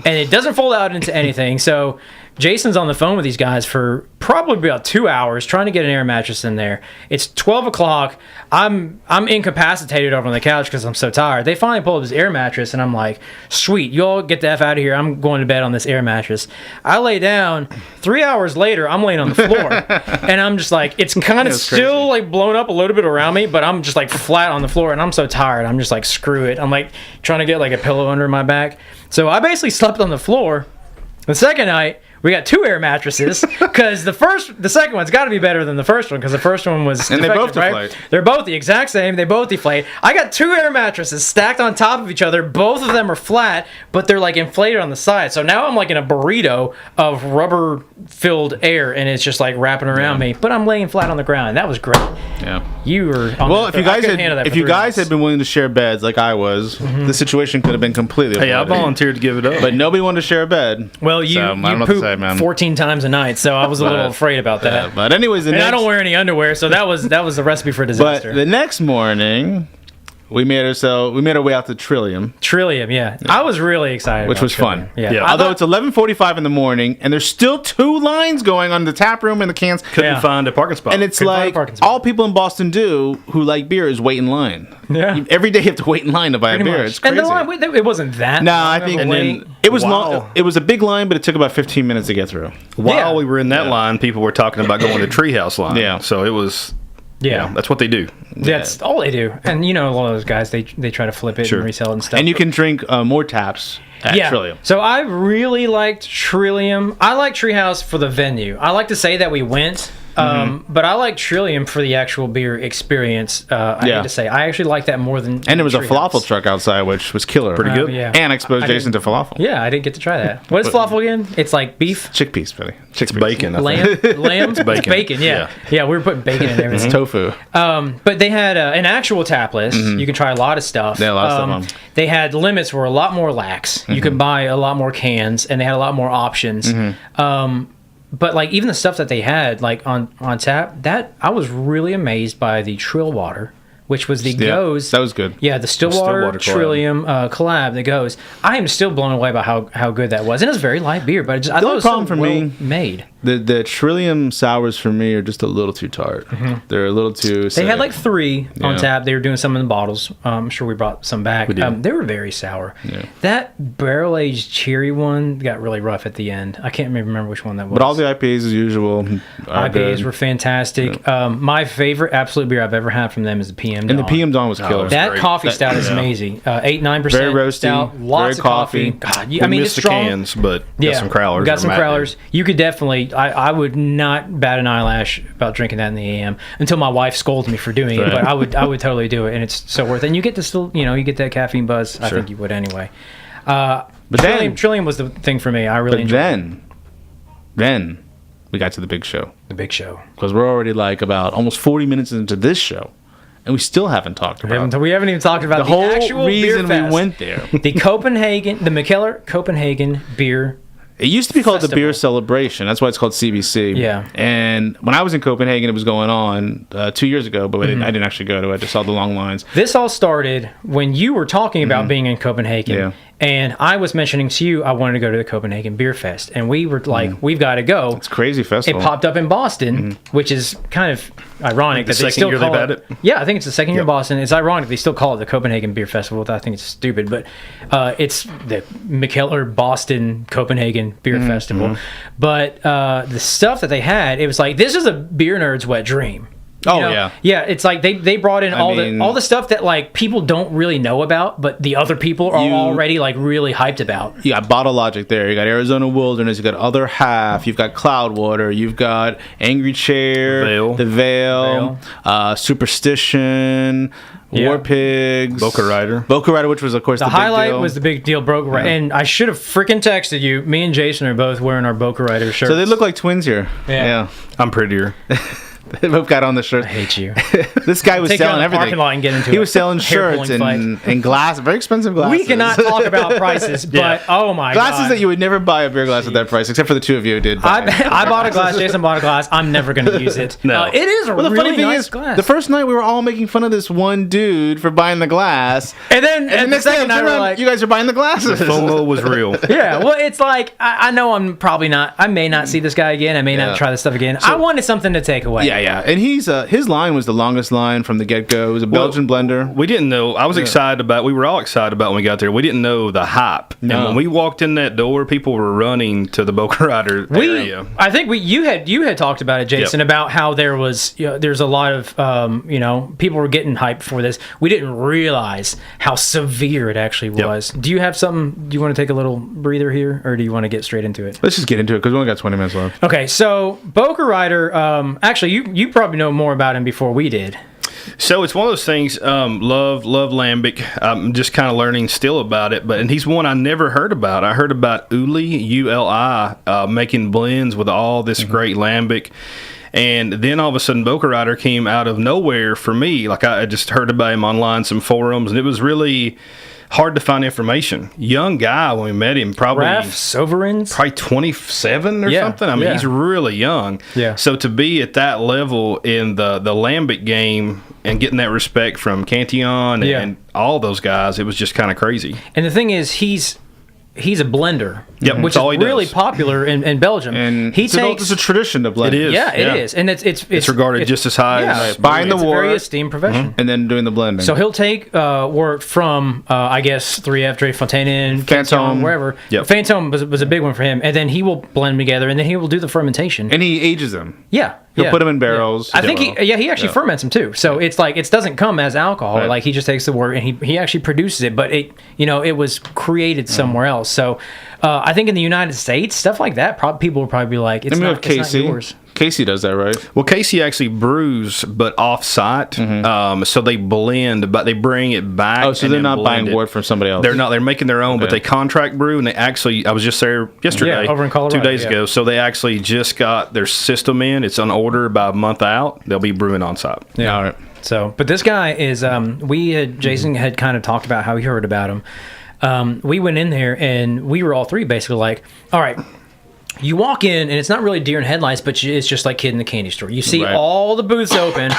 and it doesn't fold out into anything. So Jason's on the phone with these guys for probably about 2 hours trying to get an air mattress in there. It's 12 o'clock. I'm incapacitated over on the couch because I'm so tired. They finally pull up this air mattress, and I'm like, sweet, you all get the F out of here. I'm going to bed on this air mattress. I lay down. 3 hours later, I'm laying on the floor, and I'm just like, it's kind of still like blown up a little bit around me, but I'm just like flat on the floor, and I'm so tired. I'm just like, screw it. I'm like trying to get like a pillow under my back. So I basically slept on the floor. The second night, we got 2 air mattresses because the second one's got to be better than the first one because the first one was and defective, they both deflate. Right? They're both the exact same. They both deflate. I got 2 air mattresses stacked on top of each other. Both of them are flat, but they're like inflated on the side. So now I'm like in a burrito of rubber-filled air, and it's just like wrapping around me. But I'm laying flat on the ground. And that was great. Yeah. You were. If you guys had been willing to share beds like I was, the situation could have been completely. Hey, I volunteered to give it up, but nobody wanted to share a bed. Well, you pooped 14 times a night, so I was a little afraid about that. But anyways, I don't wear any underwear, so that was the recipe for disaster. But the next morning, we made our way out to Trillium. Yeah. I was really excited, which was fun. Yeah. Although it's 11:45 in the morning, and there's still 2 lines going on the tap room and the cans. Couldn't find a parking spot. And it's like all people in Boston do who like beer is wait in line. Yeah. Every day you have to wait in line to buy a beer. It's crazy. And the line, it wasn't that. No, I think it was long. It was a big line, but it took about 15 minutes to get through. While we were in that line, people were talking about going to Treehouse line. Yeah. So it was. Yeah, that's what they do. That's all they do. And a lot of those guys, they try to flip it and resell it and stuff. And you can drink more taps at Trillium. So I really liked Trillium. I like Treehouse for the venue. I like to say that we went. But I like Trillium for the actual beer experience. I need to say, I actually like that more than. And there was Treehouse. a falafel truck outside, which was killer. Pretty good. Yeah. And exposed Jason to falafel. Yeah, I didn't get to try that. What is falafel again? It's like beef? Chickpeas, buddy. It's bacon. Lamb? It's bacon. It's bacon, yeah. Yeah, we were putting bacon in everything. It's tofu. But they had an actual tap list. You can try a lot of stuff. Yeah, a lot of stuff on them. They had limits were a lot more lax. You could buy a lot more cans, and they had a lot more options. But like even the stuff that they had like on tap, that I was really amazed by the Trill Water, which was the Goes. That was good. Yeah, the Stillwater Trillium collab that goes. I am still blown away by how good that was. And it was very light beer, but I thought it was so well made. The Trillium sours for me are just a little too tart. They're a little too. They had like 3 on tap. They were doing some in the bottles. I'm sure we brought some back. They were very sour. Yeah. That barrel-aged cherry one got really rough at the end. I can't remember which one that was. But all the IPAs as usual. IPAs were fantastic. Yeah. My favorite absolute beer I've ever had from them is the PM Dawn. And the PM Dawn was killer. That coffee stout is amazing. 8-9%. Very roasty. Stout, lots of coffee. God, we missed the cans, but got some crowlers. Got some crowlers. You could definitely. I would not bat an eyelash about drinking that in the AM until my wife scolds me for doing it. But I would totally do it, and it's so worth it. And you get to still, you get that caffeine buzz. I think you would anyway. But Trillium was the thing for me. I really enjoyed it. Then we got to the big show. The big show. Because we're already like about almost 40 minutes into this show. And we still haven't talked about we haven't even talked about the whole actual reason beer we fest. went there. The Mikkeller Copenhagen Beer It used to be called Festival. the Beer Celebration. That's why it's called CBC. Yeah. And when I was in Copenhagen, it was going on 2 years ago, but I didn't actually go to it. I just saw the long lines. This all started when you were talking about being in Copenhagen. Yeah. And I was mentioning to you I wanted to go to the Copenhagen Beer Fest. And we were like, we've got to go. It's a crazy festival. It popped up in Boston, which is kind of ironic that they still year call they've had it. it? Yeah, I think it's the second year in Boston. It's ironic they still call it the Copenhagen Beer Festival. I think it's stupid, but it's the Mikkeller Boston Copenhagen Beer Festival. But the stuff that they had, it was like, this is a beer nerd's wet dream. Oh, You know? yeah. Yeah, it's like they brought in all mean- the stuff that like people don't really know about, but the other people are already like really hyped about. You got Bottle Logic there. You got Arizona Wilderness. You got Other Half. You've got Cloudwater. You've got Angry Chair. Veil. The Veil. Superstition. Yeah. War Pigs. Boca Rider. Boca Rider, which was, of course, The the big highlight deal. was the big deal, Boca Rider, and I should have freaking texted you. Me and Jason are both wearing our Boca Rider shirts. So they look like twins here. Yeah. I'm prettier. They both got on the shirt. I hate you. This guy was Take you out selling in the everything. parking lot and get into He a was selling hair shirts pulling and glass, very expensive glasses. We cannot talk about prices, but oh my glasses god, that you would never buy a beer glass at that price, except for the two of you who did. Buy it. I bought a glass. Jason bought a glass. I'm never going to use it. No. It is a Well, the really funny thing nice is, glass. the first night we were all making fun of this one dude for buying the glass, and then and the the next day second night we're like, you guys are buying the glasses. FOMO was real. yeah. Well, it's like I know I'm probably not. I may not see this guy again. I may not try this stuff again. I wanted something to take away. Yeah, and he's his line was the longest line from the get go. It was a Belgian blender. We didn't know. I was excited about. We were all excited about when we got there. We didn't know the hype. No. And when we walked in that door, people were running to the Boca Rider area. I think you had talked about it, Jason, about how there's a lot of people were getting hyped for this. We didn't realize how severe it actually was. Do you have something? Do you want to take a little breather here, or do you want to get straight into it? Let's just get into it because we only got 20 minutes left. Okay, so Boca Rider. Actually, you probably know more about him before we did. So it's one of those things. Love Lambic. I'm just kind of learning still about it, and he's one I never heard about. I heard about Uli ULI making blends with all this great Lambic. And then all of a sudden, Boca Rider came out of nowhere for me. Like I just heard about him online, some forums, and it was really hard to find information. Young guy when we met him, probably Raf Sovereigns? probably 27 or Yeah, something. I mean, he's really young. Yeah. So to be at that level in the Lambic game and getting that respect from Cantillon and all those guys, it was just kind of crazy. And the thing is, he's a blender, Yep, which that's all is he really does. popular in Belgium. And he it's a tradition to blend. It is. Yeah, it is, and it's regarded just as high as buying the it's a wort. very esteemed profession. And then doing the blending. So he'll take wort from I guess 3F, Dre Fontaine, Fantôme. wherever. Yep. Fantôme was a big one for him, and then he will blend them together, and then he will do the fermentation. and he ages them. Yeah. He'll put them in barrels. I think he actually ferments them too. So it's like it doesn't come as alcohol. Right. Like he just takes the wort and he actually produces it, but it was created somewhere else. So I think in the United States, stuff like that, people will probably be like, it's Then we not, have Casey. it's not yours. Casey does that, right? Well, Casey actually brews, but off-site. So they blend, but they bring it back. Oh, so and they're then not blend buying it. wort from somebody else. They're not. They're making their own, but Okay. they contract brew, and they actually. I was just there yesterday, Yeah, over in Colorado, 2 days yeah. ago. So they actually just got their system in. It's on order about a month out. They'll be brewing on site. Yeah, all right. So, but this guy is, Jason had kind of talked about how he heard about him. We went in there and we were all three basically like, all right, you walk in and it's not really deer in headlights, but it's just like Kid in the Candy Store. You see Right. all the booths open.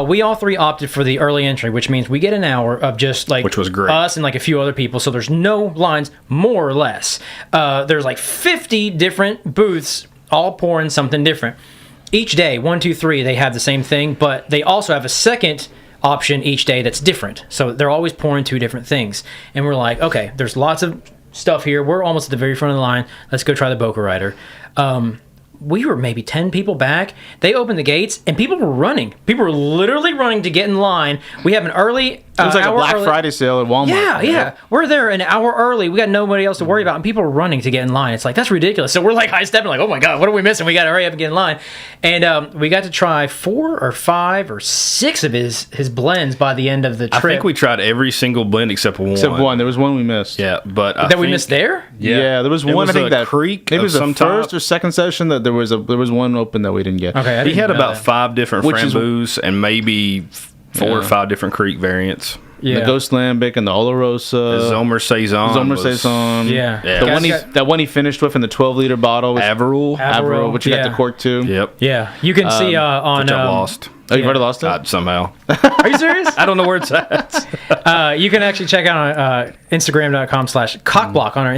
We all three opted for the early entry, which means we get an hour of just like Which was great. us and like a few other people. So there's no lines, more or less. There's like 50 different booths, all pouring something different. Each day, 1, 2, 3, they have the same thing, but they also have a second option each day that's different. So they're always pouring 2 different things. And we're like, okay, there's lots of stuff here. We're almost at the very front of the line. Let's go try the Boca Rider. We were maybe 10 people back. They opened the gates and people were running. People were literally running to get in line. We have an early It was like a Black Friday sale at Walmart. Yeah. We're there an hour early. We got nobody else to worry about, and people are running to get in line. It's like, that's ridiculous. So we're like high stepping, like, oh my God, what are we missing? We got to hurry up and get in line. And we got to try 4 or 5 or 6 of his blends by the end of the trip. I think we tried every single blend except one. Except one. There was one we missed. Yeah, but that we missed there. Yeah, there was one. I think that creek. Maybe it was the first or second session that there was one open that we didn't get. Okay, he had about 5 different framboos and maybe 4 or 5 different creek variants. Yeah. The Ghost Lambic and the Olorosa. The Zomer Saison. Yeah. The one he finished with in the 12-liter bottle was Averill, which you got the cork too. Yep. Yeah. You can see on... Which I lost. Oh, you've already lost it? Somehow. Are you serious? I don't know where it's at. You can actually check out on Instagram.com/COCBLOK on our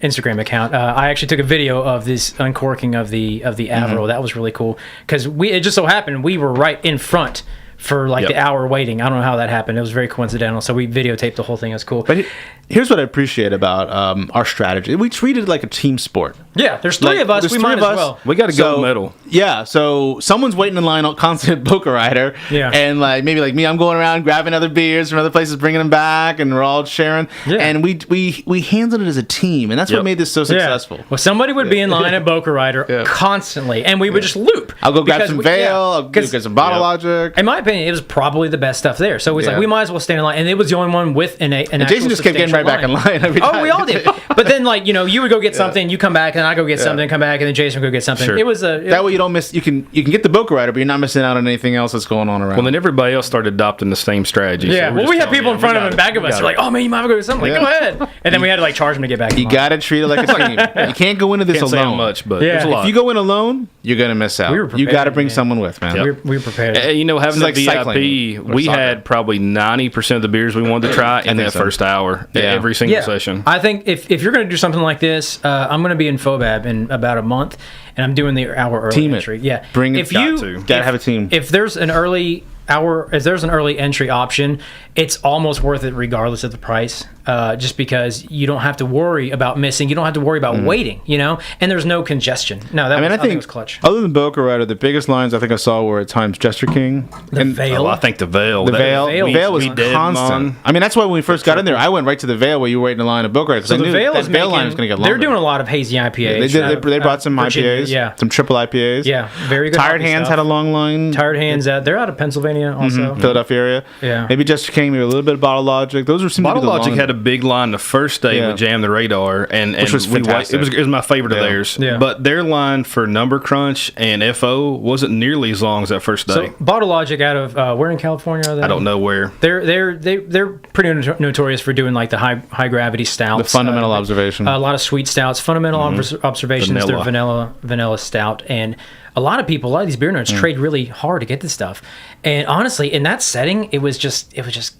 Instagram account. I actually took a video of this uncorking of the Averill. That was really cool because it just so happened we were right in front for the hour waiting. I don't know how that happened. It was very coincidental. So we videotaped the whole thing. It was cool. But here's what I appreciate about our strategy. We treated it like a team sport. Yeah, there's 3 of us. We might as well. We got a gold medal. Yeah, so someone's waiting in line constantly at Boca Rider. Yeah. And maybe like me, I'm going around grabbing other beers from other places, bringing them back, and we're all sharing. Yeah. And we handled it as a team, and that's what made this so successful. Well, somebody would be in line at Boca Rider constantly, and we would just loop. I'll go grab some Vale, I'll go get some Bottle Logic. In my opinion, it was probably the best stuff there. So it was like, we might as well stand in line, and it was the only one with an Jason just kept getting right back in line every time. Oh, we all did. But then, you would go get something, you come back, and I go get something, come back, and then Jason would go get something. Sure. It was that way you don't miss. You can get the Boca Rider, but you're not missing out on anything else that's going on around. Well, then everybody else started adopting the same strategy. Yeah. So we had people in front of and back of us. They're like, oh man, you might have to go get something. Like, go ahead. And then we had to charge them to get back. You got to treat it like a team. You can't go into this alone. Say how much, but there's a lot. If you go in alone, you're gonna miss out. You got to bring someone with, man. We were prepared. Having the VIP, we had probably 90% of the beers we wanted to try in that first hour. Every single session. I think if you're going to do something like this, I'm going to be in FOBAB in about a month, and I'm doing the hour early entry. Yeah, bring it. Gotta have a team. If there's an early entry option, it's almost worth it regardless of the price. Just because you don't have to worry about missing, you don't have to worry about waiting, and there's no congestion. No, I think it was clutch. Other than Boca Rider, the biggest lines I think I saw were at times Jester King and Vale. I think the Vale. The Vale was constant. I mean, that's why when we first got in there, I went right to the Vale where you were waiting in line at Boca Rider. So the Vale line was going to get longer. They're doing a lot of hazy IPAs. They brought some IPAs, some triple IPAs. Yeah, very good. Tired Hands had a long line. Tired Hands, they're out of Pennsylvania also. Philadelphia area. Yeah. Maybe Jester King, maybe a little bit of Bottle Logic. Those were Bottle Logic had a big line the first day with Jam the Radar, and which was fantastic. It was my favorite of theirs. Yeah. But their line for Number Crunch and FO wasn't nearly as long as that first day. So Bottle Logic out of where in California are they? I don't know where. They're pretty notorious for doing like the high gravity stouts. The fundamental observation. A lot of sweet stouts. Fundamental observations. They're vanilla stout, and a lot of these beer nerds trade really hard to get this stuff. And honestly, in that setting, it was just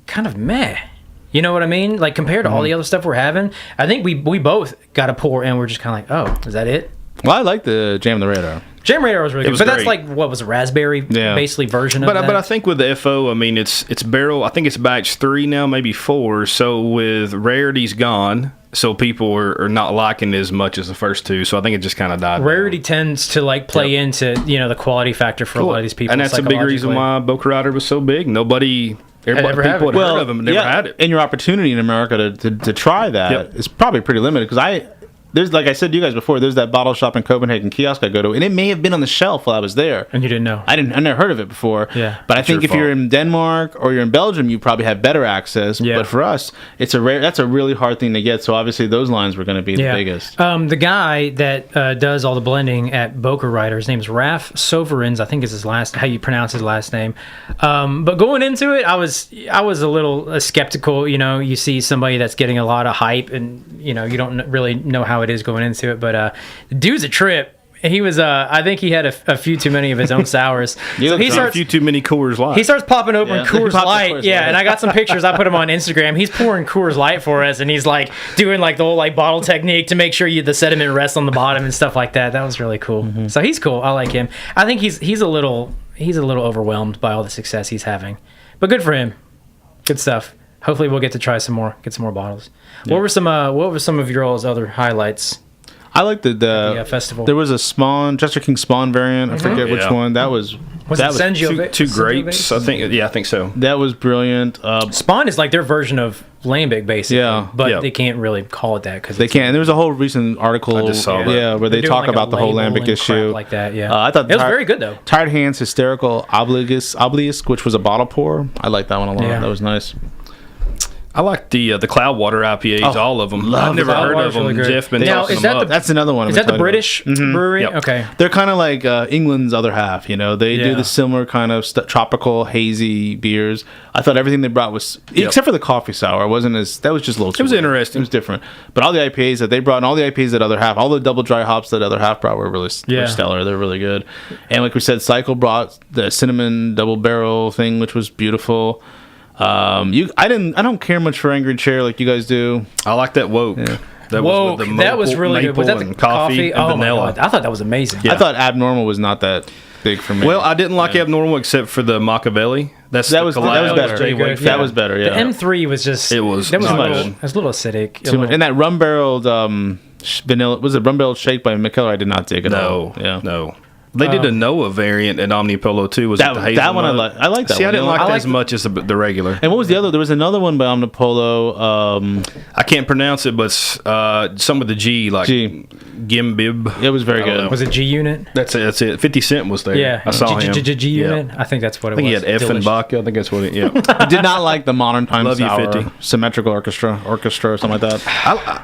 kind of meh. You know what I mean? Like compared to all the other stuff we're having, I think we both got a pour and we're just kind of like, oh, is that it? Well, I like the Jam the Radar. Jam Radar was really good, but that's like what was a raspberry basically version of that. But I think with the FO, I mean it's barrel. I think it's batch 3 now, maybe 4. So with rarity's gone, so people are not liking it as much as the first 2. So I think it just kind of died. Rarity tends to play into the quality factor for a lot of these people, and that's a big reason why Boca Rider was so big. Everybody had heard of them and never had it. And your opportunity in America to try that is probably pretty limited because there's, like I said to you guys before, there's that bottle shop in Copenhagen kiosk I go to, and it may have been on the shelf while I was there. And you didn't know? I never heard of it before. Yeah. But I think if you're in Denmark or you're in Belgium, you probably have better access. Yeah. But for us, that's a really hard thing to get. So obviously those lines were going to be the biggest. The guy that does all the blending at Boca Rider, his name is Raf Soverins, I think is how you pronounce his last name. But going into it, I was a little skeptical. You see somebody that's getting a lot of hype, and you don't really know how it is going into it, but the dude's a trip. He was I think he had a few too many of his own sours. So a few too many Coors Light. He starts popping open Coors Light. And I got some pictures. I put them on Instagram. He's pouring Coors Light for us, and he's doing the whole bottle technique to make sure the sediment rests on the bottom and stuff like that. That was really cool. Mm-hmm. So he's cool. I like him. I think he's a little overwhelmed by all the success he's having, but good for him. Good stuff. Hopefully we'll get to try some more, get some more bottles. Yeah. What were some of your all's other highlights? I liked the festival. There was a Jester King Spawn variant. I forget which one. That was Was that it Sangiovese? Two grapes, I think. Yeah, I think so. That was brilliant. Spawn is like their version of lambic, basically. Yeah. But they can't really call it that because they can't. And there was a whole recent article. I just saw that. Yeah, where they talk about the whole lambic issue. Like that, yeah. I thought it was very good though. Tired Hands Hysterical Obelisk, which was a bottle pour. I like that one a lot. Yeah. That was nice. I like the Cloudwater IPAs, all of them. I've never heard of them. Really Jeff been now, tossing them up. That's another one. Is that the British brewery? Yep. Okay. They're kind of like England's other half. You know, they do the similar kind of tropical hazy beers. I thought everything they brought was, except for the coffee sour, wasn't as. That was just a little. It was interesting. It was different. But all the IPAs that they brought, and all the IPAs that other half, all the double dry hops that other half brought were really were stellar. They're really good. And like we said, Cycle brought the cinnamon double barrel thing, which was beautiful. I don't care much for Angry Chair like you guys do. I like that woke. Yeah. That was really good. Was that the coffee and vanilla? My God. I thought that was amazing. Yeah. I thought Abnormal was not that big for me. Well, I didn't like Abnormal except for the Machiavelli. That was better. That was better. Yeah. The M3 was just. It was a little acidic. Too much. And that rum barreled vanilla, was it rum barreled shake by Mikkeller? I did not dig it. No. They did a Noah variant at Omnipolo too. Was that one? I like that. See, I didn't like that as much as the regular. And what was the other? There was another one by Omnipolo. I can't pronounce it, but some with the G, like Gimbib. It was very good. Was it G Unit? That's it. 50 Cent was there. Yeah, I saw him. G Unit. I think that's what it was. I think he had Effenbach. I think that's what it. Yeah. I did not like the Modern Times Love you, 50. Symmetrical Orchestra or something like that.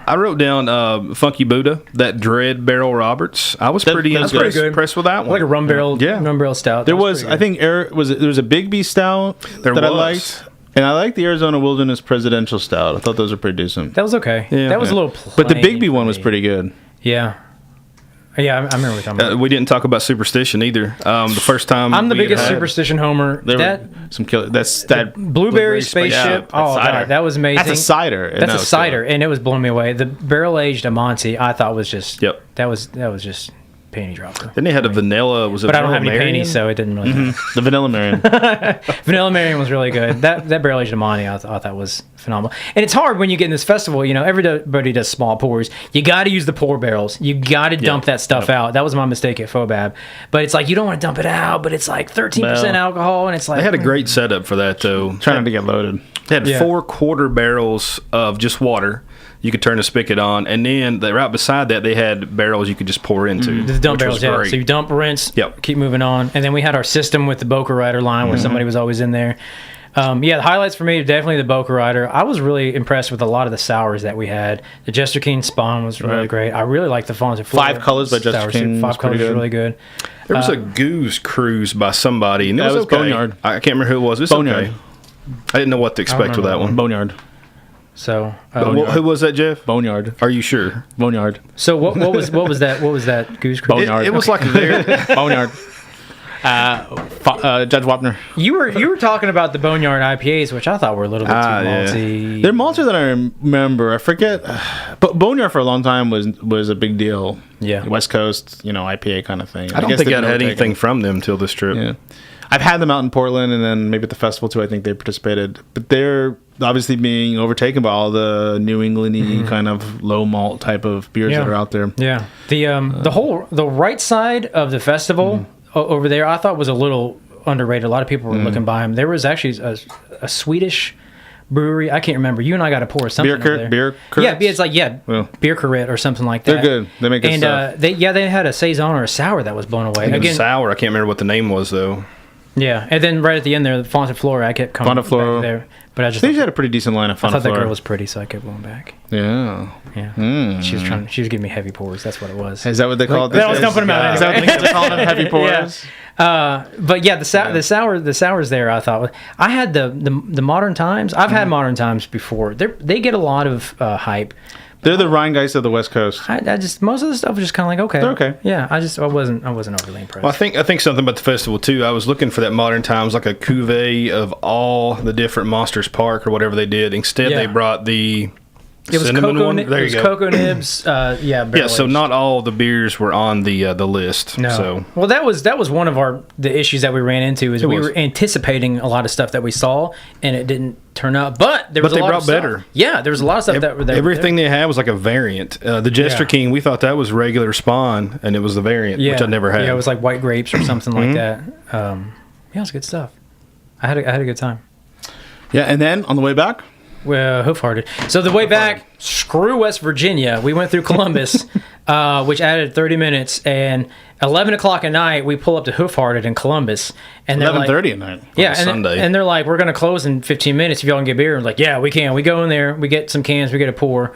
I wrote down Funky Buddha, that Dread Barrel Roberts. I was pretty impressed with that one. Like a rum barrel stout. There was, I think, there was a Big B stout I liked, and I liked the Arizona Wilderness Presidential Stout. I thought those were pretty decent. That was okay. Yeah, that was a little plain, but the Big B one was pretty good. Yeah. Yeah, I remember we talking about. We didn't talk about Superstition either. The first time I'm the biggest Superstition homer. That blueberry spaceship. Oh God, that was amazing. That's a cider. That's a cider, and it was blowing me away. The barrel aged Amante, I thought was just. Yep. That was just. Panty dropper. Then they had a vanilla. But I don't have any panties, so it didn't really. The Vanilla Marion. Vanilla Marion was really good. That barrel aged Amani, I thought that was phenomenal. And it's hard when you get in this festival. You know, everybody does small pours. You got to use the pour barrels. You got to dump that stuff out. That was my mistake at Fobab. But it's like you don't want to dump it out. But it's like 13% alcohol, and it's like they had a great setup for that though. Trying to get loaded. They had 4 quarter barrels of just water. You could turn the spigot on, and then right beside that, they had barrels you could just pour into. The dump barrels, So you dump, rinse, keep moving on. And then we had our system with the Boca Rider line where somebody was always in there. The highlights for me, definitely the Boca Rider. I was really impressed with a lot of the sours that we had. The Jester King Spawn was really great. I really liked the Fonz. 5 Colors by Jester King. 5 Colors was really good. There was a Goose Cruise by somebody, and it was okay. Boneyard. I can't remember who it was. It was Boneyard. Okay. I didn't know what to expect with that one. Boneyard. So who was that, Jeff? Boneyard. Are you sure? Boneyard. So what was that Goose Cruise? Boneyard. It was like their Boneyard. Judge Wapner. You were talking about the Boneyard IPAs, which I thought were a little bit too malty. Yeah. They're maltier than I remember. I forget, but Boneyard for a long time was a big deal. Yeah, West Coast, IPA kind of thing. I don't think I had anything from them till this trip. Yeah. I've had them out in Portland, and then maybe at the festival too. I think they participated, but they're obviously being overtaken by all the New England-y kind of low malt type of beers that are out there. Yeah, the right side of the festival over there, I thought was a little underrated. A lot of people were looking by them. There was actually a Swedish brewery. I can't remember. You and I got to pour something Beer Currits? Yeah, it's like Beer Currit or something like that. They're good. They make good stuff. And they had a saison or a sour that was blown away. Again, sour. I can't remember what the name was though. Yeah, and then right at the end there, the Fonta Flora, I kept coming back there. But I just had a pretty decent line of Fonta Flora. I thought that girl was pretty, so I kept going back. Yeah. She was giving me heavy pours. That's what it was. Is that what they call it? I was dumping them out. Is that what they call them? Heavy pours? But yeah, the sours there, I thought. I had the Modern Times. I've had Modern Times before. They get a lot of hype. They're the Rheingeist of the West Coast. I just most of the stuff was just kind of like okay. They're okay. Yeah, I wasn't overly impressed. Well, I think something about the festival too. I was looking for that Modern Times, like a cuvee of all the different Monsters Park or whatever they did. Instead, they brought the It was cinnamon one. There you go. Cocoa nibs. Yeah. So not all the beers were on the list. No. So. Well, that was one of the issues that we ran into is we were anticipating a lot of stuff that we saw and it didn't turn up. But there was a lot of stuff. Better. Yeah, there was a lot of stuff that were there. Everything they had was like a variant. The Jester King, we thought that was regular Spawn, and it was the variant, which I never had. Yeah, it was like white grapes or something like that. Yeah, it was good stuff. I had a good time. Yeah, and then on the way back, well, hoof-hearted. So the way back, screw West Virginia. We went through Columbus, which added 30 minutes, and 11 o'clock at night, we pull up to Hoof-hearted in Columbus. And 11:30 at night. Yeah, Sunday. And they're like, we're going to close in 15 minutes if y'all can get beer. And like, yeah, we can. We go in there, we get some cans, we get a pour.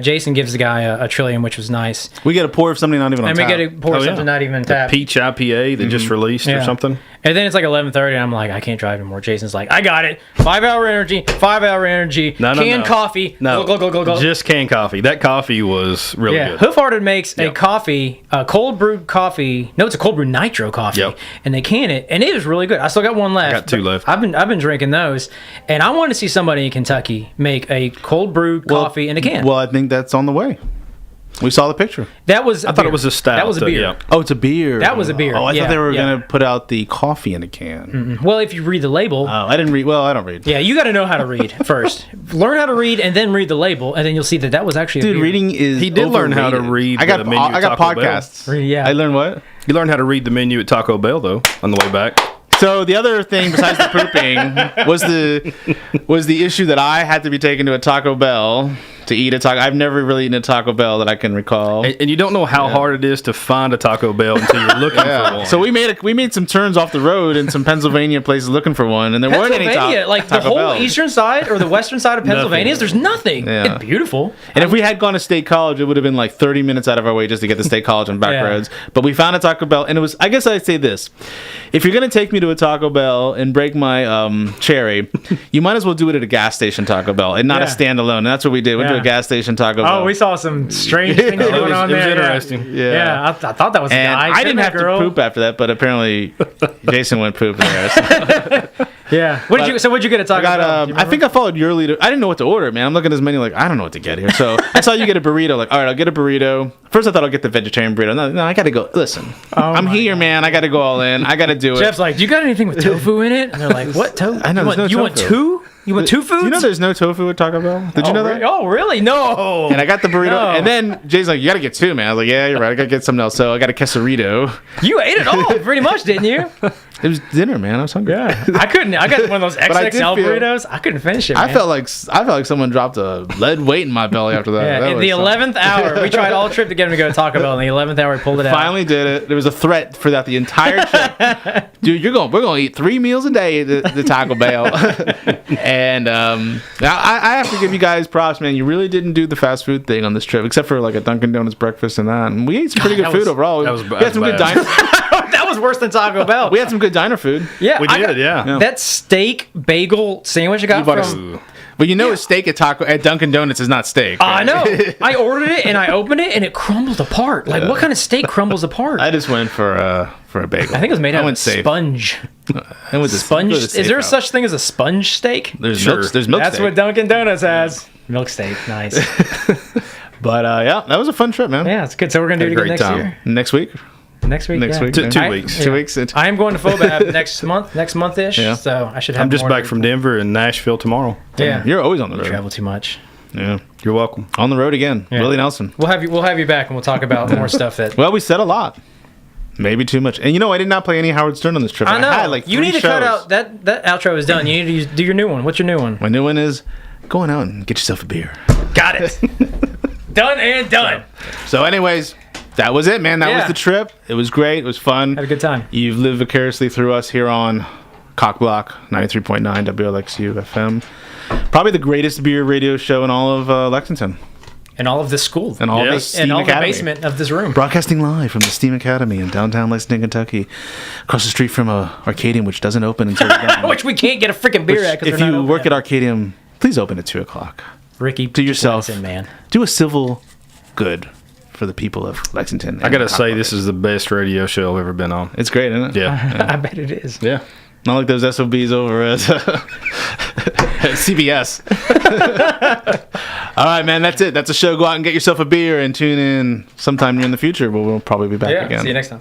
Jason gives the guy a Trillium, which was nice. We get a pour of something not even on tap. And we get a pour of something not even tapped. Peach IPA that just released or something. And then it's like 11:30, and I'm like, I can't drive anymore. Jason's like, I got it. 5-hour energy. Canned coffee. No, go. just canned coffee. That coffee was really good. Hoof-hearted makes a coffee, a cold brewed coffee. No, it's a cold brewed nitro coffee. Yep. And they can it, and it is really good. I still got one left. I got 2 left. I've been drinking those, and I want to see somebody in Kentucky make a cold brewed coffee in a can. Well, I think that's on the way. We saw the picture. That was. I thought it was a stout. That was a beer. Yeah. Oh, it's a beer. That was a beer. Oh, I Yeah, thought they were yeah. going to put out the coffee in a can. Mm-mm. Well, if you read the label. Oh, I didn't read. Well, I don't read. Yeah, you got to know how to read first. Learn how to read and then read the label, and then you'll see that was actually a Dude, beer. reading is He did learn how to read I got the menu at Taco Bell. podcasts. Yeah. I learned what? You learned how to read the menu at Taco Bell, though, on the way back. So the other thing besides the pooping was the issue that I had to be taken to a Taco Bell to eat a taco. I've never really eaten a Taco Bell that I can recall. And you don't know how hard it is to find a Taco Bell until you're looking for one. So we made some turns off the road in some Pennsylvania places looking for one, and there weren't any like the Taco whole Bells. eastern side or the western side of Pennsylvania, there's nothing. Yeah. It's beautiful. And if we had gone to State College, it would have been like 30 minutes out of our way just to get to State College on back Yeah. roads. But we found a Taco Bell, and it was, I guess I'd say this. If you're going to take me to a Taco Bell and break my cherry, you might as well do it at a gas station Taco Bell and not a standalone. And that's what we did. We went to a gas station Taco Bell. Oh, we saw some strange things going on there. It was interesting. Yeah, I thought that was a and guy. I didn't have to poop after that, but apparently Jason went poop there. So. Yeah. What'd you get at Taco Bell? I think I followed your leader. I didn't know what to order, man. I'm looking at his menu like, I don't know what to get here. So I saw you get a burrito. Like, all right, I'll get a burrito. First I thought I'll get the vegetarian burrito. No, I got to go. Listen, I'm here, man. I got to go all in. I got to do it. Jeff's like, do you got anything with tofu in it? And they're like, what tofu? I know, You want two? You want 2 foods? You know there's no tofu at Taco Bell? Did you know that? Oh, really? No. And I got the burrito. No. And then Jay's like, you got to get 2, man. I was like, yeah, you're right. I got to get something else. So I got a quesarito. You ate it all pretty much, didn't you? It was dinner, man. I was hungry. Yeah. I couldn't. I got one of those XXL burritos. I couldn't finish it, man. I felt like someone dropped a lead weight in my belly after that. Yeah, That in was the something. 11th hour, we tried all trip to get him to go to Taco Bell. In the 11th hour, we pulled it out. Finally did it. There was a threat for that the entire trip. Dude, we're gonna eat 3 meals a day at the Taco Bell. And I have to give you guys props, man. You really didn't do the fast food thing on this trip, except for like a Dunkin' Donuts breakfast and that. And we ate some pretty good food overall. We had some good diner. That was worse than Taco Bell. We had some good diner food. Yeah, We did, yeah. That steak bagel sandwich I got from... But a steak at Dunkin' Donuts is not steak. I right? know. I ordered it and I opened it and it crumbled apart. Like, what kind of steak crumbles apart? I just went for a bagel. I think it was made out of safe. sponge. I went Sponge. to safe Is there route. such thing as a sponge steak? There's Sure. milk. There's milk That's steak. what Dunkin' Donuts has. Milk steak. Nice. But yeah, that was a fun trip, man. Yeah, it's good. So we're gonna do it Had a again great next time. year. Next week. Next week. Next yeah. week. 2 weeks. 2 weeks. I am going to FOBAB next month-ish. Yeah. So I should have. I'm just more back to from report. Denver and Nashville tomorrow. Yeah. You're always on the road. Travel too much. Yeah. You're welcome. On the road again. Yeah. Willie Nelson. We'll have you back and we'll talk about more stuff that. Well, we said a lot. Maybe too much. And I did not play any Howard Stern on this trip. I know. had like you 3 need to shows. cut out that outro is done. You need to do your new one. What's your new one? My new one is going out and get yourself a beer. Got it. Done and done. So anyways, that was it, man. That was the trip. It was great. It was fun. Had a good time. You've lived vicariously through us here on COCBLOK 93.9 WLXU FM. Probably the greatest beer radio show in all of Lexington. And all of this school. And all of the Yes. Steam and all Academy. the basement of this room. Broadcasting live from the Steam Academy in downtown Lexington, Kentucky. Across the street from Arcadium, which doesn't open until we're done. Which we can't get a freaking beer at. 'cause If they're not you open work yet. at Arcadium, please open at 2 o'clock. Ricky, Do yourself. listen, man. Do a civil good for the people of Lexington. I got to say, this is the best radio show I've ever been on. It's great, isn't it? Yeah. I bet it is. Yeah. Not like those SOBs over at CBS. All right, man, that's it. That's a show. Go out and get yourself a beer and tune in sometime near in the future. But we'll probably be back again. See you next time.